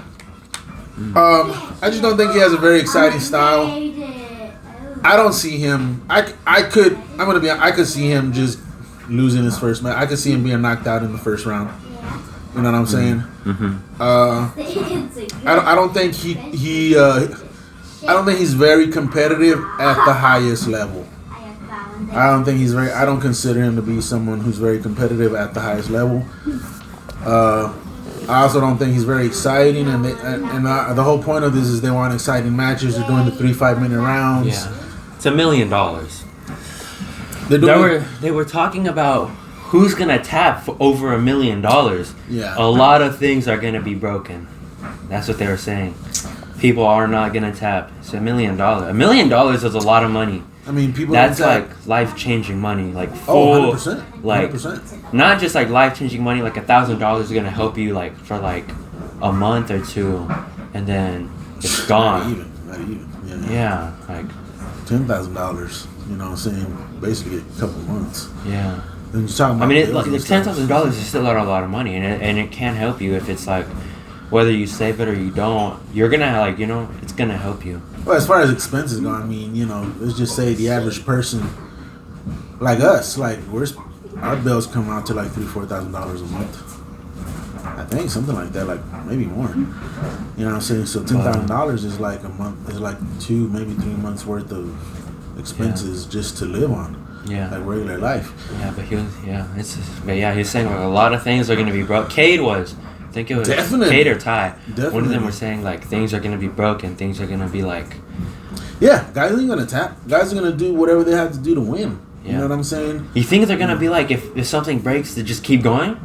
I just don't think he has a very exciting style. I don't see him. I could see him just losing his first match. I could see him being knocked out in the first round. You know what I'm saying? I don't think I don't think he's very competitive at the highest level. I don't consider him to be someone who's very competitive at the highest level. I also don't think he's very exciting, and the whole point of this is they want exciting matches. They're doing the 3 5-minute rounds. Yeah, it's $1 million. They were talking about who's gonna tap for over $1 million. Yeah, a lot of things are gonna be broken. That's what they were saying. People are not gonna tap. It's $1 million. $1 million is a lot of money. People. That's like life-changing money, like full, 100%. like 100%. Not just like life-changing money. Like $1,000 is gonna help you like for like a month or two, and then it's gone. Not even. Yeah. Yeah, like $10,000. You know what I'm saying? Basically a couple months. Yeah. And you're talking about. I mean, like $10,000 is still a lot of money, and it can help you if it's like whether you save it or you don't. You're gonna like it's gonna help you. Well, as far as expenses go, I mean, let's just say the average person, like us, like our bills come out to like $3,000-4,000 a month. I think something like that, like maybe more. You know what I'm saying? So $10,000 is like a month, is like 2, maybe 3 months worth of expenses just to live on. Yeah. Like regular life. Yeah, but he's saying like a lot of things are gonna be broke. Cade was. I think it was Definitely. Cade or Ty. Definitely. One of them were saying like things are gonna be broken, things are gonna be like. Yeah, guys ain't gonna tap. Guys are gonna do whatever they have to do to win. Yeah. You know what I'm saying? You think they're gonna be like if something breaks to just keep going?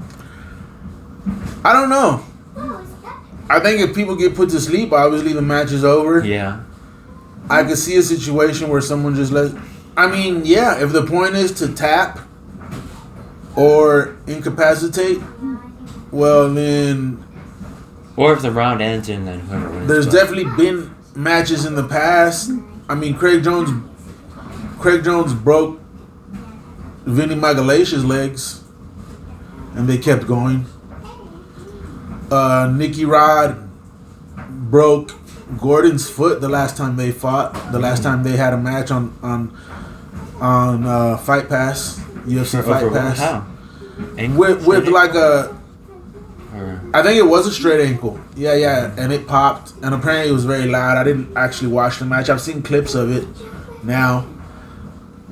I don't know. I think if people get put to sleep, obviously the match is over. Yeah. I could see a situation where someone just I mean, yeah, if the point is to tap or incapacitate, well then. Or if the round ends and then whoever wins. There's definitely been matches in the past. I mean, Craig Jones broke Vinny Magalhaes' legs, and they kept going. Nicky Rod broke Gordon's foot the last time they fought. The last time they had a match on Fight Pass, UFC Fight Pass. How? With like a, I think it was a straight ankle. Yeah, and it popped, and apparently it was very loud. I didn't actually watch the match. I've seen clips of it now.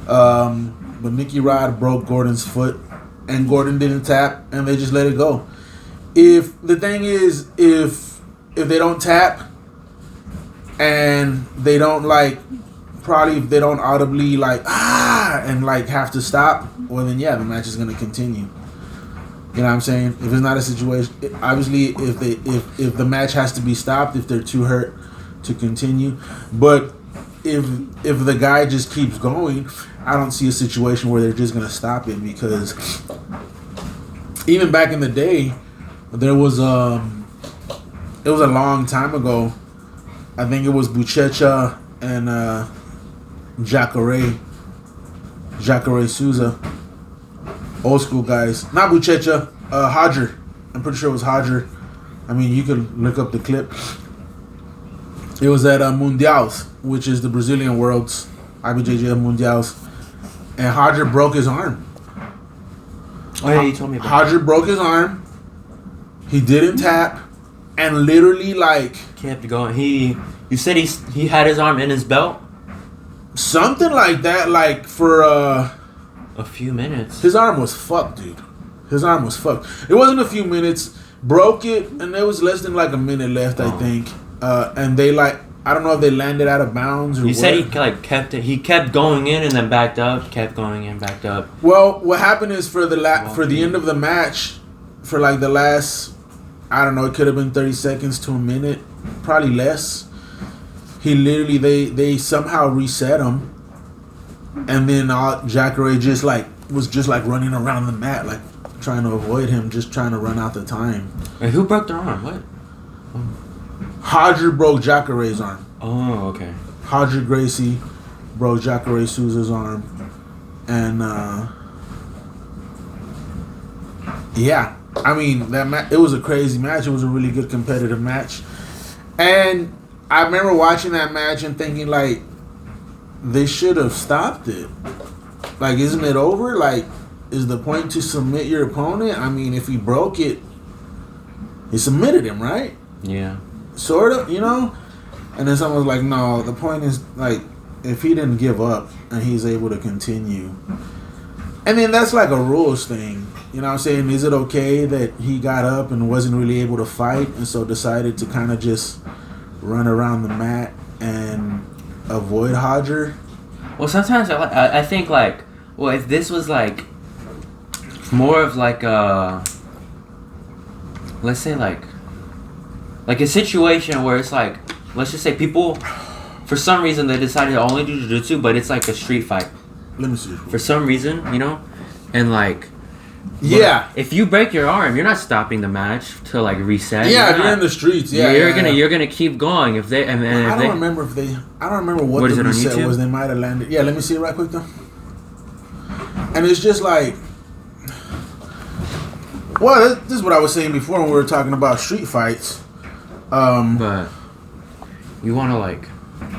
But Nicky Rod broke Gordon's foot, and Gordon didn't tap, and they just let it go. If the thing is, if they don't tap, and they don't probably if they don't audibly and have to stop, well then yeah, the match is gonna continue. You know what I'm saying? If it's not a situation, obviously if the match has to be stopped if they're too hurt to continue, but if the guy just keeps going, I don't see a situation where they're just gonna stop it, because even back in the day, there was it was a long time ago. I think it was Buchecha and Jacare Souza, old school guys. Not Buchecha, Hodger. I'm pretty sure it was Hodger. I mean, you can look up the clip. It was at Mundials, which is the Brazilian Worlds, IBJJF Mundials, and Hodger broke his arm. Oh yeah, you told me about Hodger broke his arm. He didn't tap, and literally kept going. You said he had his arm in his belt. Something like that, for a few minutes. His arm was fucked, dude. His arm was fucked. It wasn't a few minutes. Broke it, and there was less than a minute left, I think. And they I don't know if they landed out of bounds or what. You said he kept it. He kept going in and then backed up. Kept going in, backed up. Well, what happened is for the end of the match, for the last, I don't know, it could have been 30 seconds to a minute, probably less. He literally they somehow reset him, and then Jacare just was running around the mat trying to avoid him, just trying to run out the time. Wait, who broke their arm? What? Hodger broke Jacare's arm. Oh, okay. Hodger Gracie broke Jacare Souza's arm, and yeah, I mean it was a crazy match. It was a really good competitive match, and I remember watching that match and thinking they should have stopped it. Isn't it over? Is the point to submit your opponent? I mean, if he broke it, he submitted him, right? Yeah. Sort of, And then someone was like, no, the point is, if he didn't give up and he's able to continue. And then that's a rules thing. You know what I'm saying? Is it okay that he got up and wasn't really able to fight and so decided to kind of just run around the mat and avoid Hodger? Well, sometimes I think, if this was, more of, let's say, a situation where it's let's just say people, for some reason, they decided to only do jiu-jitsu, but it's a street fight. Let me see. For some reason, and Yeah. If you break your arm, you're not stopping the match to like reset. Yeah, you're in the streets. Yeah, you're gonna keep going. If they I don't remember what the reset was. They might have landed. Yeah, let me see it right quick though. And it's just like, well, this is what I was saying before when we were talking about street fights. But you want to like,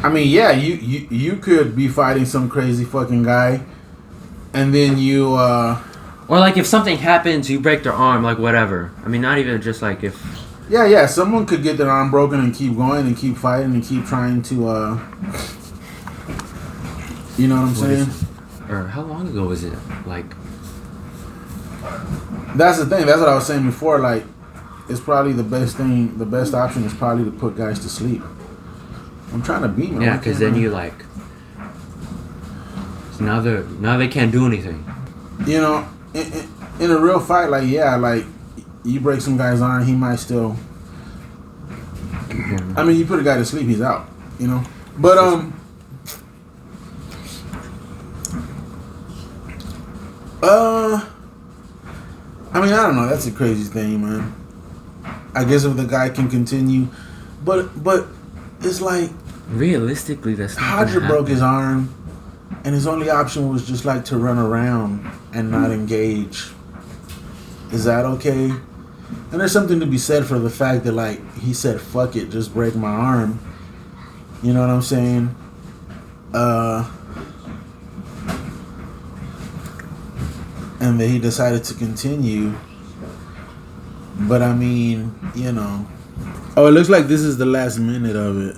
I mean, yeah, you could be fighting some crazy fucking guy, and then you. Or like if something happens, you break their arm, like whatever. I mean, not even just like if. Yeah, someone could get their arm broken and keep going and keep fighting and keep trying to. You know what I'm saying? Or how long ago was it? Like. That's the thing. That's what I was saying before. Like, it's probably the best thing. The best option is probably to put guys to sleep. I'm trying to beat them. Yeah, because then you like. So now they can't do anything. You know. In a real fight, like, yeah, like, you break some guy's arm, he might still... I mean, you put a guy to sleep, he's out, you know? But, I mean, I don't know, that's a crazy thing, man. I guess if the guy can continue... But it's like... Realistically, that's not Hodger broke his arm, and his only option was just, like, to run around and not engage. Is that okay? And there's something to be said for the fact that, like, he said, fuck it, just break my arm. You know what I'm saying? And then he decided to continue. But, I mean, you know. Oh, it looks like this is the last minute of it.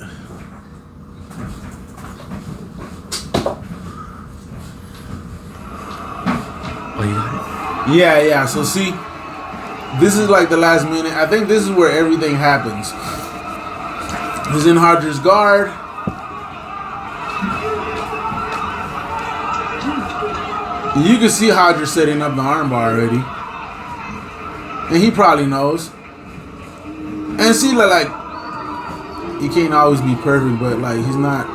Oh, you got it? Yeah. So see, this is like the last minute. I think this is where everything happens. He's in Hodger's guard. You can see Hodger setting up the armbar already. And he probably knows. And see, like, he can't always be perfect, but like he's not.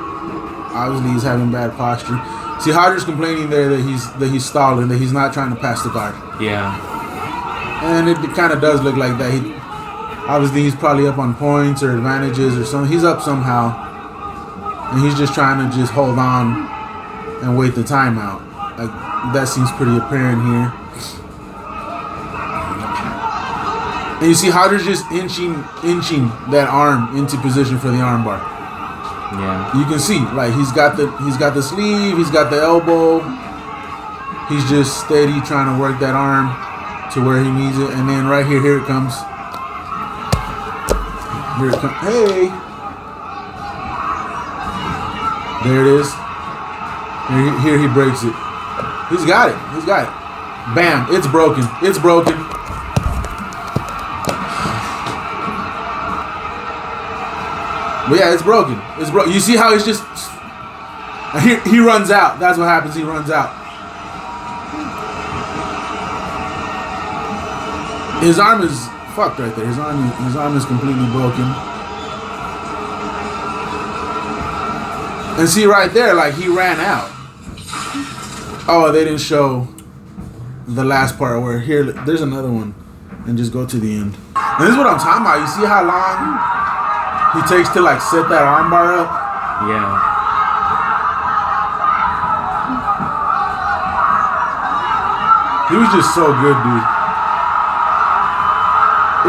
Obviously, he's having bad posture. See, Hodger's complaining there that he's stalling, that he's not trying to pass the guard. Yeah. And it kind of does look like that. Obviously, he's probably up on points or advantages or something. He's up somehow. And he's just trying to just hold on and wait the timeout. Like, that seems pretty apparent here. And you see Hodger's just inching that arm into position for the armbar. Yeah. You can see, like, he's got the sleeve, he's got the elbow. He's just steady trying to work that arm to where he needs it. And then right here it comes. Here it comes. Hey. There it is. Here he breaks it. He's got it. Bam. It's broken. But yeah, it's broken. You see how he's just... He runs out. That's what happens. He runs out. His arm is fucked right there. His arm is completely broken. And see right there, like, he ran out. Oh, they didn't show the last part where here... There's another one. And just go to the end. And this is what I'm talking about. You see how long... he takes to like set that armbar up. Yeah. He was just so good, dude.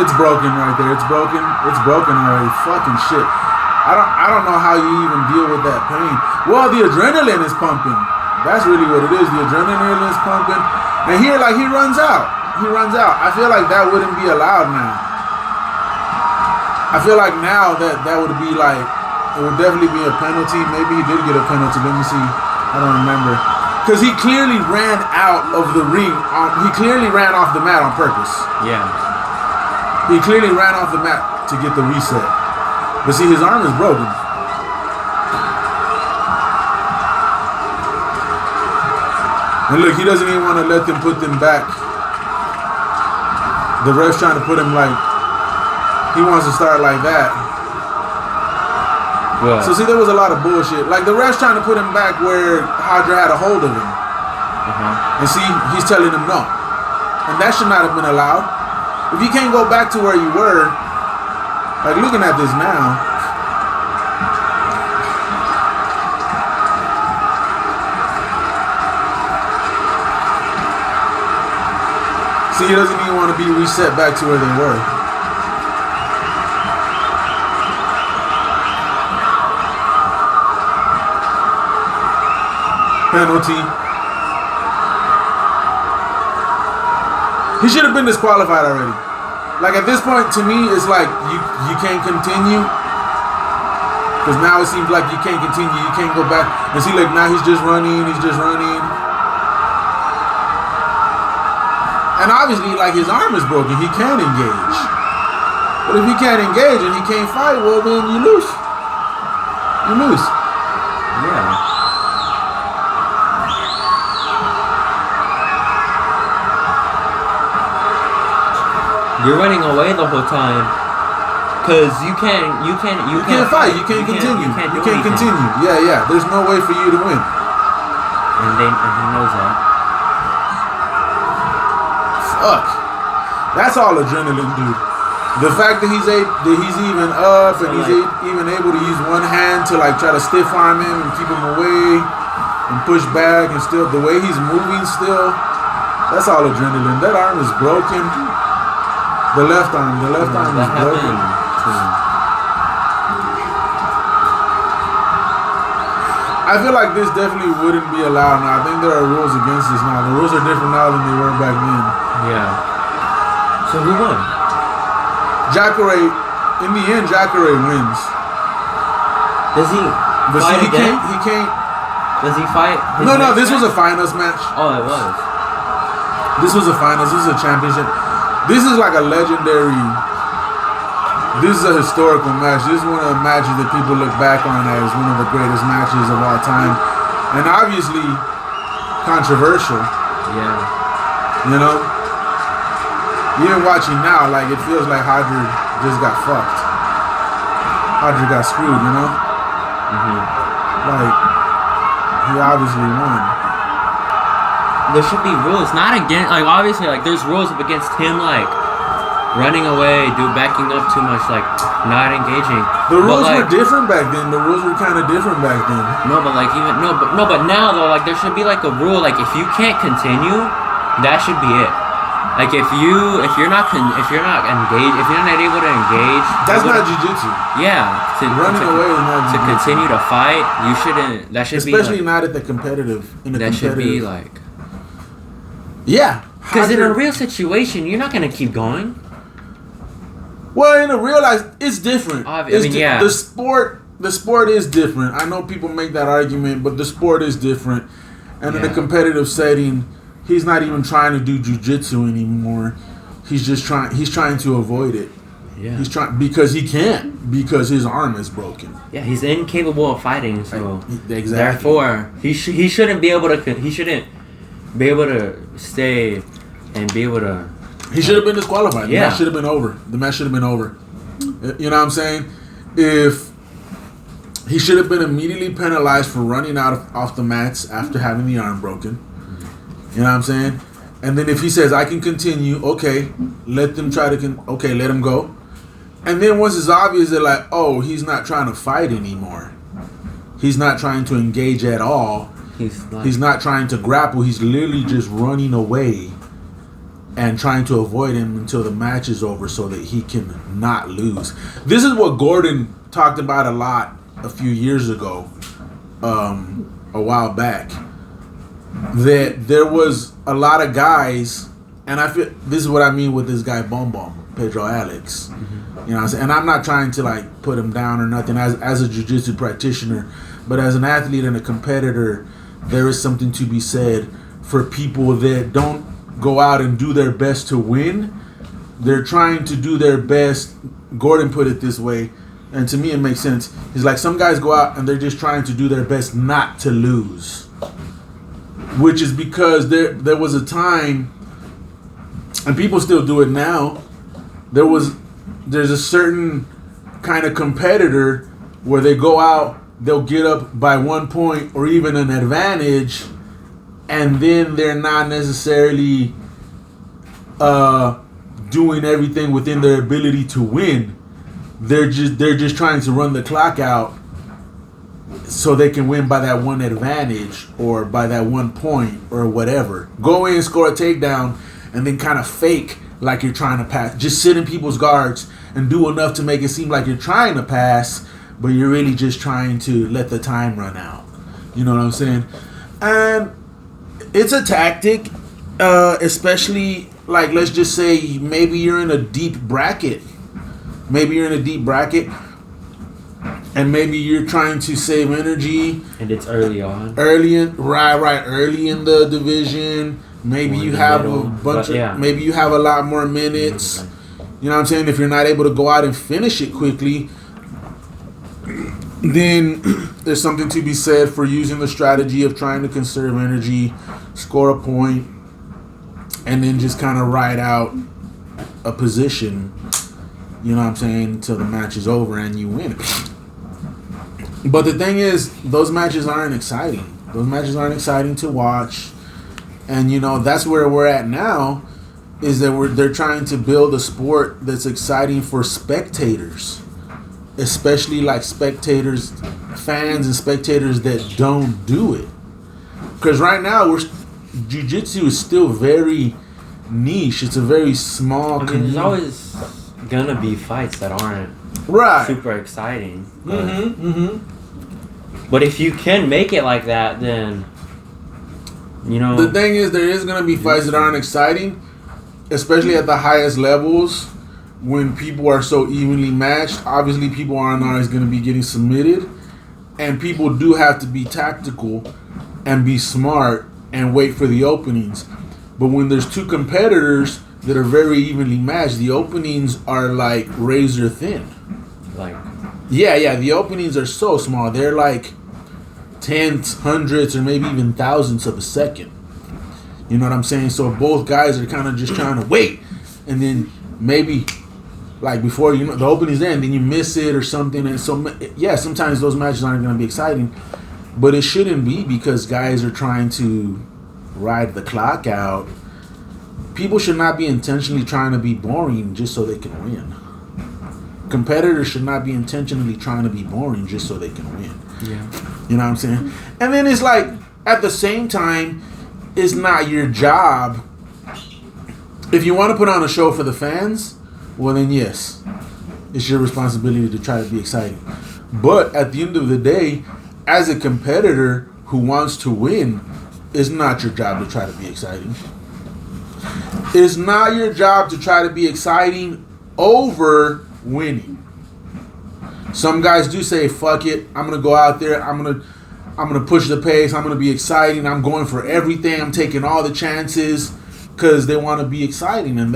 It's broken right there. It's broken already. Fucking shit. I don't know how you even deal with that pain. Well, the adrenaline is pumping. That's really what it is. The adrenaline is pumping. And here, like, he runs out. I feel like that wouldn't be allowed now. I feel like now that would be like, it would definitely be a penalty. Maybe he did get a penalty. Let me see. I don't remember. Because he clearly ran out of the ring. He clearly ran off the mat on purpose. Yeah. He clearly ran off the mat to get the reset. But see, his arm is broken. And look, he doesn't even want to let them put them back. The ref's trying to put him like, he wants to start like that. What? So see, there was a lot of bullshit. Like, the ref's trying to put him back where Hodger had a hold of him. Uh-huh. And see, he's telling him no. And that should not have been allowed. If you can't go back to where you were, like looking at this now. See, he doesn't even want to be reset back to where they were. Penalty. He should have been disqualified already. Like at this point, to me, it's like you can't continue. Because now it seems like you can't continue. You can't go back. And see, like now he's just running. He's just running. And obviously, like his arm is broken. He can't engage. But if he can't engage and he can't fight, well then you lose. You lose. Yeah. You're running away the whole time, cause you can't fight. You can't continue. You can't continue. Yeah. There's no way for you to win. And he knows that. Fuck. That's all adrenaline, dude. The fact that he's even up and he's even able to use one hand to like try to stiff arm him and keep him away and push back and still the way he's moving still. That's all adrenaline. That arm is broken. The left arm is broken. I feel like this definitely wouldn't be allowed now. I think there are rules against this now. The rules are different now than they were back then. Yeah. So who won? Jacare, in the end, Jacare wins. Does he but fight see, again? He can't. Does he fight? No, this was a finals match. Oh, it was. This was a finals. This is a championship. This is like a legendary. This is a historical match. This is one of the matches that people look back on as one of the greatest matches of all time. And obviously, controversial. Yeah. You know? Even watching now, like, it feels like Hodger just got fucked. Hodger got screwed, you know? Mm-hmm. Like, he obviously won. There should be rules, not against, like, obviously, like, there's rules against him, like, running away, backing up too much, like, not engaging. The rules were different back then. The rules were kind of different back then. But now, though, like, there should be, like, a rule, like, if you can't continue, that should be it. Like, if you're not engaged, if you're not able to engage, that's not jiu-jitsu. Yeah, running away is not jiu-jitsu. To continue to fight, you shouldn't. That should especially be not at the competitive. That should be like. Yeah, because in a real situation, you're not gonna keep going. Well, in a real life, it's different. Yeah. The sport is different. I know people make that argument, but the sport is different. And in a competitive setting, he's not even trying to do jiu-jitsu anymore. He's trying to avoid it. Yeah. He's trying because he can't, because his arm is broken. Yeah, he's incapable of fighting. So exactly. Therefore, he shouldn't be able to. He shouldn't be able to stay and be able to. He should have been disqualified. The match should have been over. The match should have been over. You know what I'm saying? If he should have been immediately penalized for running off the mats after having the arm broken. You know what I'm saying? And then if he says, I can continue, okay, let them try to, let him go. And then once it's obvious that like, oh, he's not trying to fight anymore. He's not trying to engage at all. He's not trying to grapple. He's literally just running away and trying to avoid him until the match is over so that he can not lose. This is what Gordon talked about a lot a few years ago, a while back. That there was a lot of guys, and I feel this is what I mean with this guy Pedro Alex. Mm-hmm. You know what I'm saying? And I'm not trying to like put him down or nothing as a jiu-jitsu practitioner, but as an athlete and a competitor, there is something to be said for people that don't go out and do their best to win. They're trying to do their best. Gordon put it this way, and to me it makes sense. He's like, some guys go out and they're just trying to do their best not to lose. Which is because there was a time, and people still do it now, there's a certain kind of competitor where they go out, they'll get up by 1 point or even an advantage, and then they're not necessarily doing everything within their ability to win. They're just trying to run the clock out so they can win by that one advantage or by that 1 point or whatever. Go in, score a takedown, and then kind of fake like you're trying to pass. Just sit in people's guards and do enough to make it seem like you're trying to pass, but you're really just trying to let the time run out. You know what I'm saying? And it's a tactic, especially, like, let's just say maybe you're in a deep bracket. And maybe you're trying to save energy. And it's early on. Early in the division. Maybe you have maybe you have a lot more minutes. You know what I'm saying? If you're not able to go out and finish it quickly, then there's something to be said for using the strategy of trying to conserve energy, score a point, and then just kind of ride out a position, you know what I'm saying, until the match is over and you win. But the thing is, those matches aren't exciting. Those matches aren't exciting to watch. And, you know, that's where we're at now, is that they're trying to build a sport that's exciting for spectators. Especially like spectators, fans and spectators that don't do it. Because right now, jiu-jitsu is still very niche. It's a very small community. There's always gonna be fights that aren't super exciting. But if you can make it like that, then, you know. The thing is, there is gonna be fights that aren't exciting, especially at the highest levels. When people are so evenly matched, obviously people aren't always going to be getting submitted, and people do have to be tactical and be smart and wait for the openings. But when there's two competitors that are very evenly matched, the openings are like razor thin. The openings are so small. They're like tenths, hundredths, or maybe even thousandths of a second. You know what I'm saying? So both guys are kind of just trying to wait, and then maybe, like, before, you know, the opening's there and then you miss it or something. And so, yeah, sometimes those matches aren't going to be exciting. But it shouldn't be, because guys are trying to ride the clock out. People should not be intentionally trying to be boring just so they can win. Competitors should not be intentionally trying to be boring just so they can win. Yeah. You know what I'm saying? And then it's like, at the same time, it's not your job. If you want to put on a show for the fans, well then yes, it's your responsibility to try to be exciting. But at the end of the day, as a competitor who wants to win, it's not your job to try to be exciting. It's not your job to try to be exciting over winning. Some guys do say, fuck it, I'm gonna go out there, I'm gonna push the pace, I'm gonna be exciting, I'm going for everything, I'm taking all the chances, because they want to be exciting. And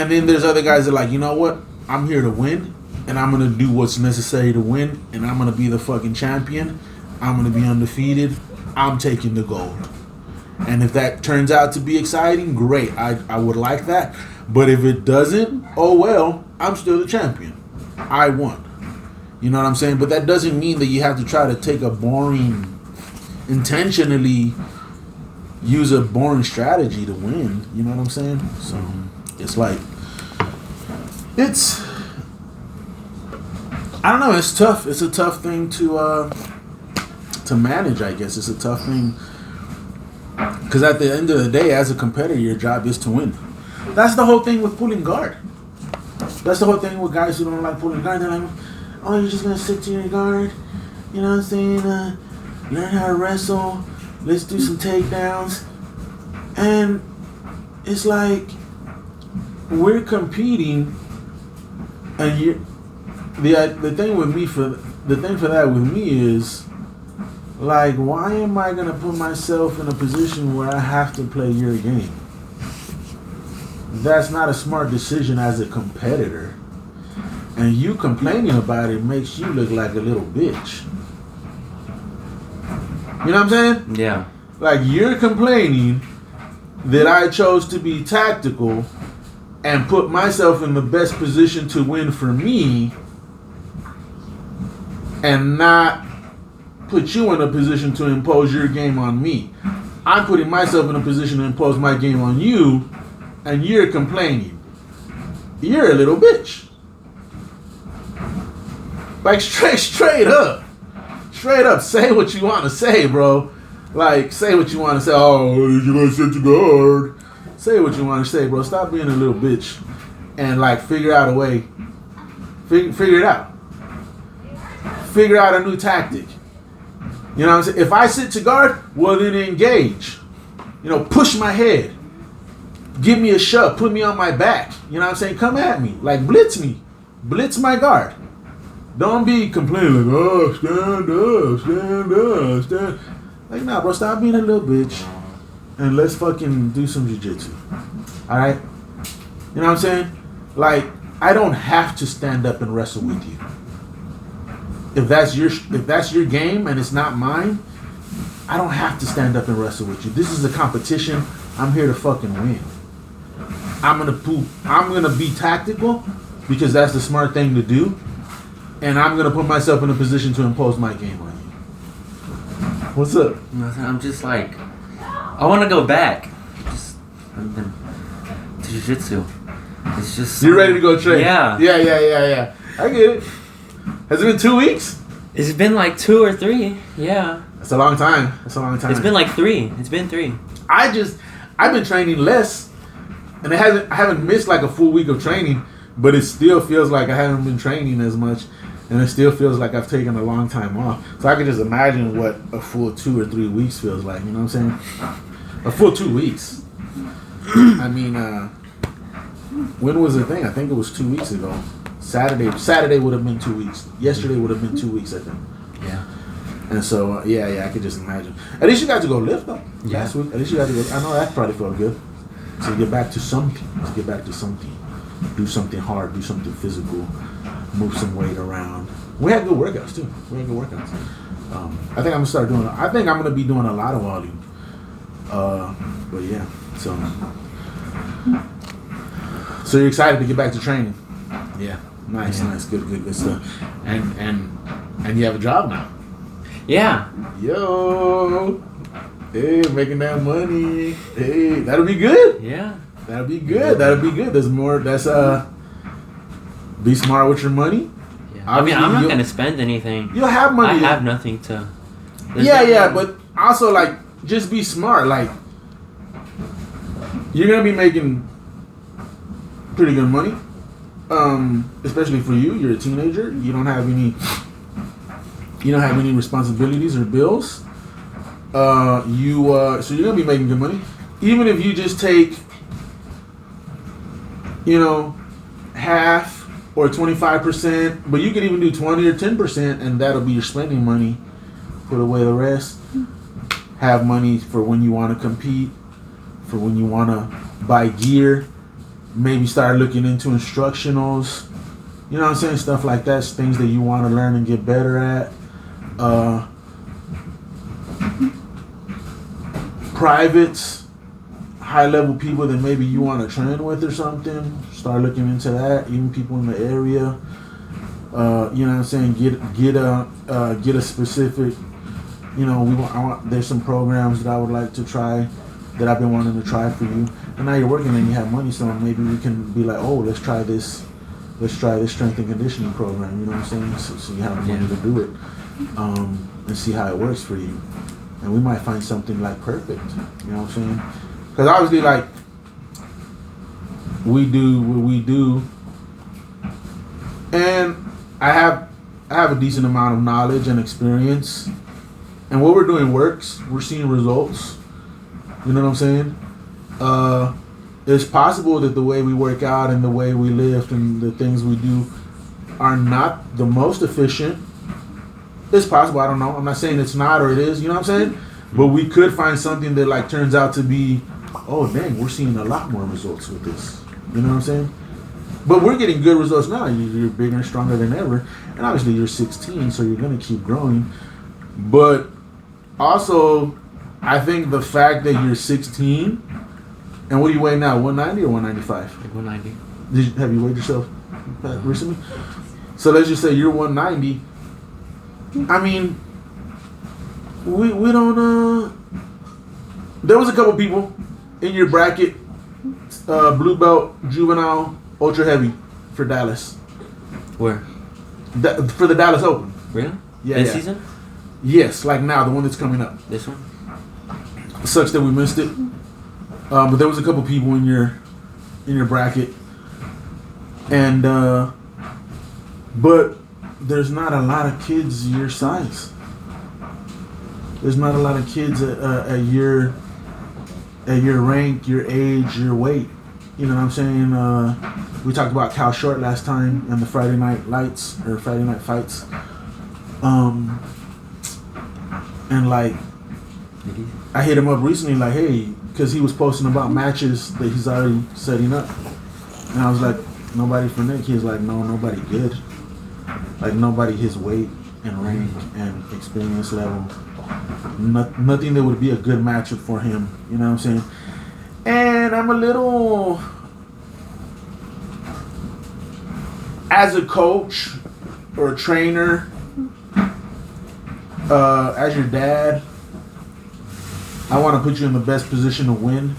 then there's other guys that are like, you know what? I'm here to win, and I'm going to do what's necessary to win, and I'm going to be the fucking champion. I'm going to be undefeated. I'm taking the gold. And if that turns out to be exciting, great. I would like that. But if it doesn't, oh well, I'm still the champion. I won. You know what I'm saying? But that doesn't mean that you have to try to take a boring, intentionally use a boring strategy to win. You know what I'm saying? So it's like, I don't know, it's tough. It's a tough thing to manage, I guess. It's a tough thing, because at the end of the day, as a competitor, your job is to win. That's the whole thing with pulling guard. That's the whole thing with guys who don't like pulling guard. They're like, oh, you're just going to sit to your guard? You know what I'm saying? Learn how to wrestle. Let's do some takedowns. And it's like, we're competing, and the thing for that with me is, like, why am I gonna put myself in a position where I have to play your game? That's not a smart decision as a competitor. And you complaining about it makes you look like a little bitch. You know what I'm saying? Yeah. Like, you're complaining that I chose to be tactical and put myself in the best position to win for me, and not put you in a position to impose your game on me. I'm putting myself in a position to impose my game on you, and you're complaining, you're a little bitch. Like straight up. Straight up, say what you want to say, bro. Like, say what you want to say. Oh, you're going to set your guard. Say what you want to say, bro. Stop being a little bitch. And, like, figure out a way. Figure it out. Figure out a new tactic. You know what I'm saying? If I sit to guard, well, then engage. You know, push my head. Give me a shove. Put me on my back. You know what I'm saying? Come at me. Like, blitz me. Blitz my guard. Don't be complaining like, oh, stand up. Like, nah, bro, stop being a little bitch and let's fucking do some jiu-jitsu. Alright? You know what I'm saying? Like, I don't have to stand up and wrestle with you. If that's your game and it's not mine, I don't have to stand up and wrestle with you. This is a competition. I'm here to fucking win. I'm gonna be tactical because that's the smart thing to do. And I'm going to put myself in a position to impose my game on you. What's up? Nothing. I'm just like, I want to go back. To jiu-jitsu. It's just... You're ready to go train? Yeah. Yeah. I get it. Has it been 2 weeks? It's been like 2 or 3. Yeah. That's a long time. It's been like 3. It's been 3. I've been training less. And I haven't missed like a full week of training. But it still feels like I haven't been training as much. And it still feels like I've taken a long time off. So I can just imagine what a full 2 or 3 weeks feels like. You know what I'm saying? A full 2 weeks. I mean, when was the thing? I think it was 2 weeks ago. Saturday would have been 2 weeks. Yesterday would have been 2 weeks, I think. Yeah. And so, yeah, I could just imagine. At least you got to go lift, though. Yeah. Last week. At least you got to go. I know that probably felt good. To get back to something. Do something hard. Do something physical. Move some weight around. We had good workouts too. I think I'm gonna be doing a lot of volume. But yeah, so you're excited to get back to training? Yeah, nice, good stuff. And you have a job now? Yeah. Yo, hey, making that money. Hey, that'll be good. Yeah. That'll be good. There's more. That's be smart with your money. Yeah. I mean, I'm not gonna spend anything. You'll have money. I have nothing to. But also like just be smart. Like you're gonna be making pretty good money, especially for you. You're a teenager. You don't have any responsibilities or bills. So you're gonna be making good money, even if you just take, half or 25%, but you can even do 20 or 10%, and that'll be your spending money. Put away the rest. Have money for when you want to compete, for when you want to buy gear. Maybe start looking into instructionals. You know what I'm saying? Stuff like that. Things that you want to learn and get better at. Privates. High-level people that maybe you want to train with or something. Start looking into that. Even people in the area. You know what I'm saying? Get a specific. There's some programs that I would like to try, that I've been wanting to try for you. And now you're working and you have money, so maybe we can be like, oh, let's try this strength and conditioning program. You know what I'm saying? So you have the money to do it, and see how it works for you. And we might find something like perfect. You know what I'm saying? Because obviously, like, we do what we do, and I have a decent amount of knowledge and experience, and what we're doing works. We're seeing results. You know what I'm saying? It's possible that the way we work out and the way we lift and the things we do are not the most efficient. It's possible. I don't know. I'm not saying it's not or it is. You know what I'm saying? But we could find something that like turns out to be, oh dang, we're seeing a lot more results with this. You know what I'm saying? But we're getting good results now. You're bigger and stronger than ever. And obviously you're 16, so you're going to keep growing. But also, I think the fact that you're 16, and what do you weigh now, 190 or 195? 190. Have you weighed yourself recently? So let's just say you're 190. I mean, we don't, there was a couple people in your bracket blue belt juvenile ultra heavy for Dallas. Where? For the Dallas Open. Really? Yeah. This season? Yes, like now, the one that's coming up. This one? It sucks that we missed it. But there was a couple people in your bracket, and but there's not a lot of kids your size. There's not a lot of kids at your rank, your age, your weight. You know what I'm saying? We talked about Cal Short last time and the Friday Night Lights or Friday Night Fights. And like, I hit him up recently, like, hey, because he was posting about matches that he's already setting up. And I was like, nobody for Nick. He was like, no, nobody good. Like, nobody his weight and rank and experience level. Nothing that would be a good matchup for him. You know what I'm saying? And I'm a little, as a coach or a trainer, as your dad, I want to put you in the best position to win,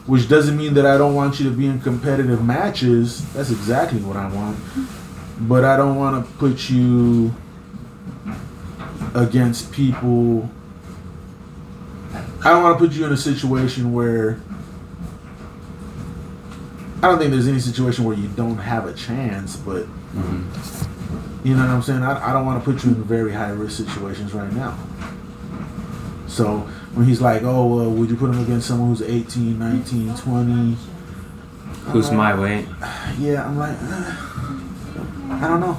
which doesn't mean that I don't want you to be in competitive matches. That's exactly what I want. But I don't want to put you against people. I don't want to put you in a situation where, I don't think there's any situation where you don't have a chance, but you know what I'm saying? I don't want to put you in very high risk situations right now. So when he's like, oh, would you put him against someone who's 18, 19, 20? Who's my weight? Yeah, I'm like, I don't know.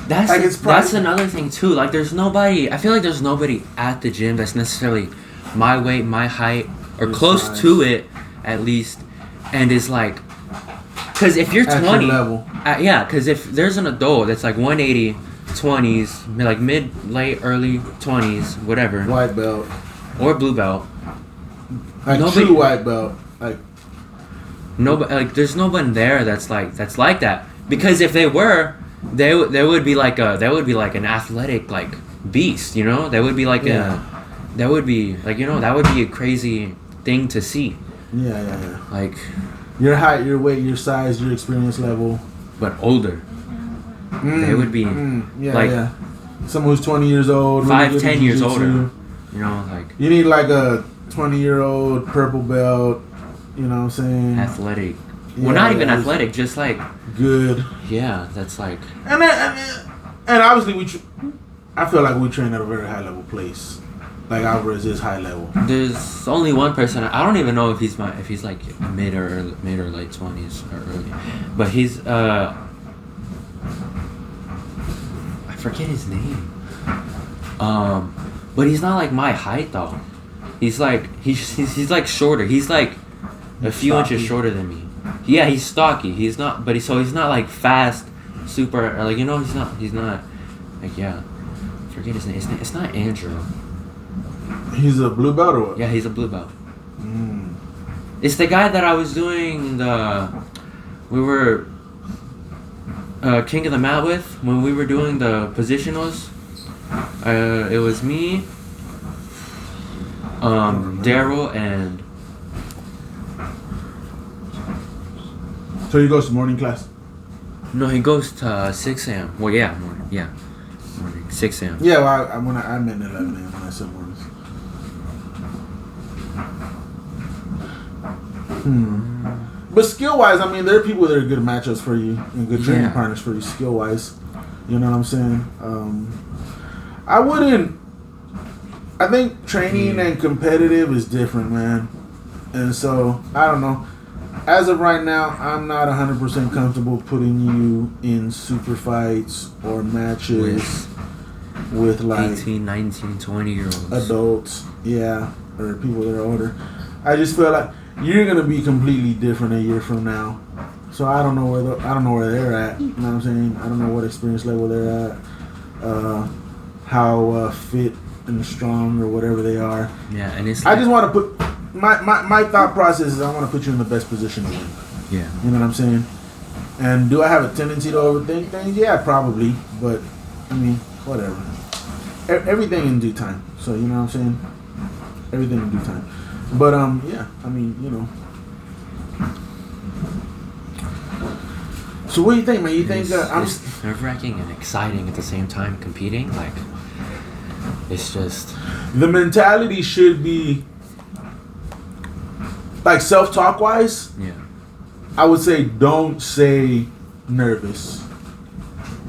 That's like, that's another thing too. Like, there's nobody. I feel like there's nobody at the gym that's necessarily my weight, my height, or your close size. to it at least, and is like, because if you're 20, at your level. Yeah, because if there's an adult that's like 180, 20s, like mid, late, early 20s, whatever, White belt. or blue belt, Like nobody, true white belt. Like, nobody, like, there's no one there that's like that. Because if they were, they would be like an athletic, like, beast, you know? They would be like that would be like, you know, that would be a crazy thing to see. Yeah. Like, your height, your weight, your size, your experience level. but older. They would be like someone who's 20 years old, 5-10 years older. You know, like, you need like a 20-year-old purple belt. You know what I'm saying? athletic. Yeah, Well, not even athletic, just like good. Yeah, that's like. And obviously I feel like we train at a very high level place. Like, Alvarez is high level. There's only one person. I don't even know if he's like mid or late 20s or early, but he's I forget his name. But he's not like my height though. He's like he's like shorter. He's like a few inches shorter than me. Yeah, he's stocky. He's not, but he's not like fast, super. Or like, you know, he's not like, yeah. Forget his name. It's not Andrew. He's a blue belt or what? Yeah, he's a blue belt. It's the guy that I was doing we were King of the Mat with when we were doing the positionals. It was me, Daryl, and. So he goes to morning class? No, he goes to 6 a.m. Well, yeah, morning. Yeah, morning, 6 a.m. Yeah, well, I meant 11 a.m. when I said mornings. But skill-wise, I mean, there are people that are good matchups for you and good training partners for you skill-wise. You know what I'm saying? I think training and competitive is different, man. And so, I don't know. As of right now, I'm not 100% comfortable putting you in super fights or matches with like 18, 19, 20-year-olds. Adults, yeah, or people that are older. I just feel like you're gonna be completely different a year from now. So I don't know where they're at. You know what I'm saying? I don't know what experience level they're at, how fit and strong or whatever they are. Yeah, and it's. I just want to put my thought process is I want to put you in the best position to win. Yeah. You know what I'm saying? And do I have a tendency to overthink things? Yeah, probably. But I mean, whatever. Everything in due time. So you know what I'm saying? Everything in due time. But yeah, I mean, you know, So what do you think, man? You think it's nerve-wracking and exciting at the same time competing? Like, it's just... The mentality should be, like, self-talk wise, yeah. I would say don't say nervous.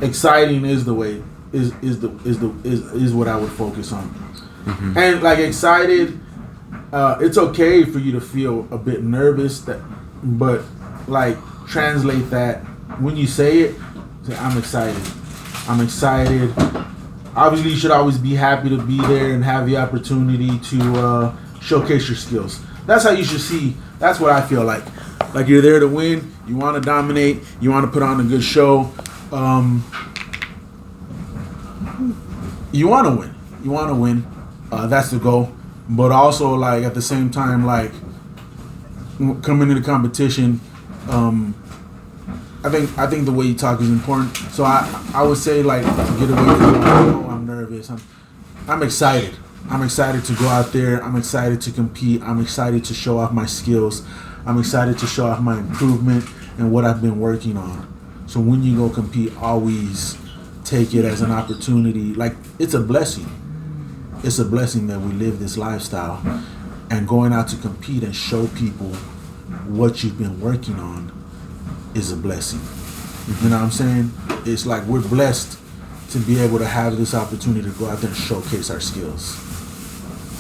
Exciting is the way is what I would focus on. Mm-hmm. And like excited, it's okay for you to feel a bit nervous, but like translate that when you say it. Say, I'm excited. I'm excited. Obviously, you should always be happy to be there and have the opportunity to showcase your skills. That's how you should see. That's what I feel like. Like you're there to win. You want to dominate. You want to put on a good show. You want to win. You want to win. That's the goal. But also, like at the same time, like coming into competition, I think the way you talk is important. So I would say like get away from oh, I'm nervous. I'm excited. I'm excited to go out there. I'm excited to compete. I'm excited to show off my skills. I'm excited to show off my improvement and what I've been working on. So when you go compete, always take it as an opportunity. Like it's a blessing. It's a blessing that we live this lifestyle, and going out to compete and show people what you've been working on is a blessing. You know what I'm saying? It's like we're blessed to be able to have this opportunity to go out there and showcase our skills.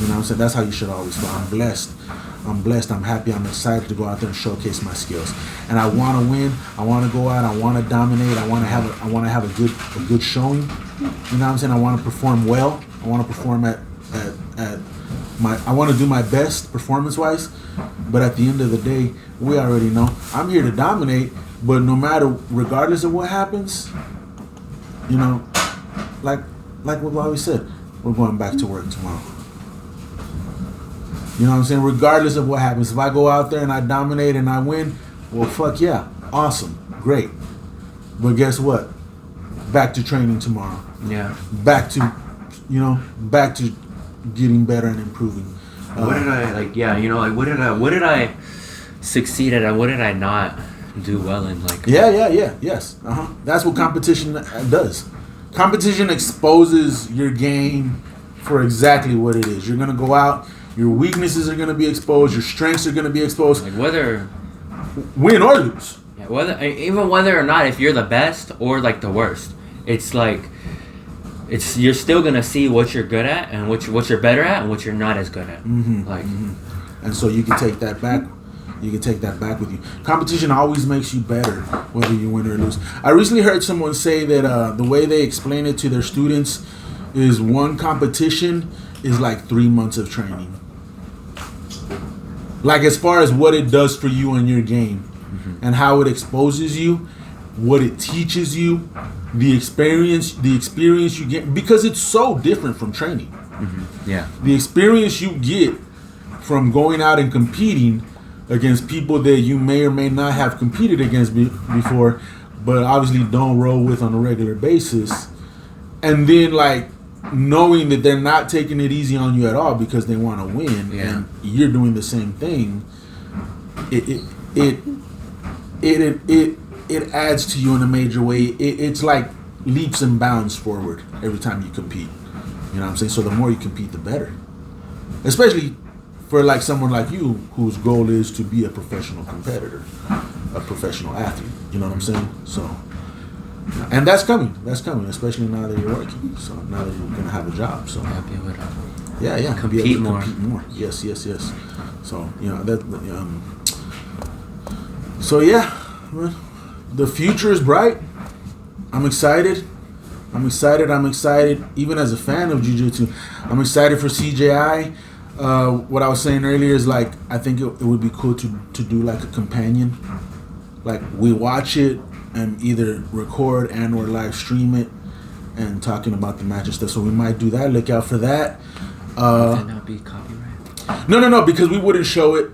You know what I'm saying? That's how you should always feel. I'm blessed. I'm happy. I'm excited to go out there and showcase my skills. And I want to win. I want to go out. I want to dominate. I want to have a good showing. You know what I'm saying? I want to perform well. I want to perform at my. I want to do my best performance-wise. But at the end of the day, we already know I'm here to dominate. But no matter, regardless of what happens, you know, like we've always said, we're going back to work tomorrow. You know what I'm saying? Regardless of what happens, if I go out there and I dominate and I win, well, fuck yeah, awesome, great. But guess what? Back to training tomorrow. Yeah. Back to getting better and improving. What did I like? Yeah, you know, like what did I succeed at? And what did I not do well in? Like. Yes. That's what competition does. Competition exposes your game for exactly what it is. You're gonna go out. Your weaknesses are going to be exposed. Your strengths are going to be exposed. Like whether win or lose. Yeah, whether or not if you're the best or like the worst, it's like you're still going to see what you're good at and what you're better at and what you're not as good at. And so you can take that back. You can take that back with you. Competition always makes you better, whether you win or lose. I recently heard someone say that the way they explain it to their students is one competition is like 3 months of training. Like as far as what it does for you in your game and how it exposes you, what it teaches you, the experience you get, because it's so different from training. Yeah. The experience you get from going out and competing against people that you may or may not have competed against before, but obviously don't roll with on a regular basis, and then like knowing that they're not taking it easy on you at all because they want to win, and you're doing the same thing. It adds to you in a major way. It's like leaps and bounds forward every time you compete. You know what I'm saying? So the more you compete, the better. Especially for like someone like you, whose goal is to be a professional competitor, a professional athlete. You know what I'm saying? So. And that's coming, especially now that you're working. So now that you're gonna have a job, so be able to compete more. Yes. So so yeah, the future is bright. I'm excited. Even as a fan of jiu-jitsu, I'm excited for CJI. What I was saying earlier is like I think it would be cool to do like a companion. Like we watch it and either record and or live stream it and talking about the match and stuff. So we might do that. Look out for that. Would that not be copyright? No, because we wouldn't show it.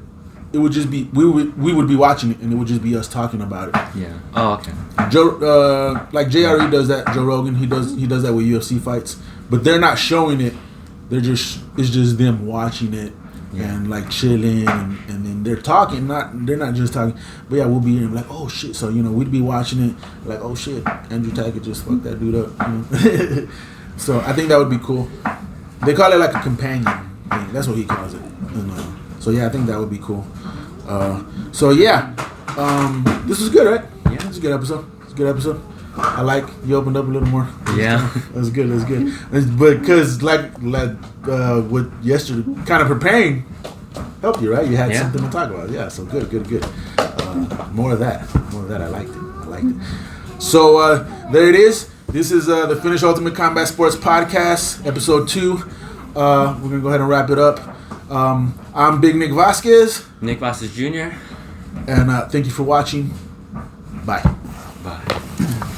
It would just be we would be watching it and it would just be us talking about it. Yeah. Oh, okay. Like JRE does that. Joe Rogan, he does that with UFC fights, but they're not showing it. It's just them watching it and like chilling and then and they're talking. They're not just talking, but yeah, we'll be like, oh shit. So we'd be watching it like, oh shit, Andrew Tackett just fucked that dude up. So I think that would be cool. They call it like a companion thing. That's what he calls it. And, so yeah, I think that would be cool. So yeah, this was good, right? Yeah, it's a good episode. I like you opened up a little more. Yeah, that's good. But because like with yesterday, kind of preparing helped you, right? You had something to talk about. Yeah, so good. More of that. I liked it. So there it is. This is the Finish Ultimate Combat Sports Podcast, episode 2. We're gonna go ahead and wrap it up. I'm Big Nick Vasquez. Nick Vasquez Jr. And thank you for watching. Bye. Bye.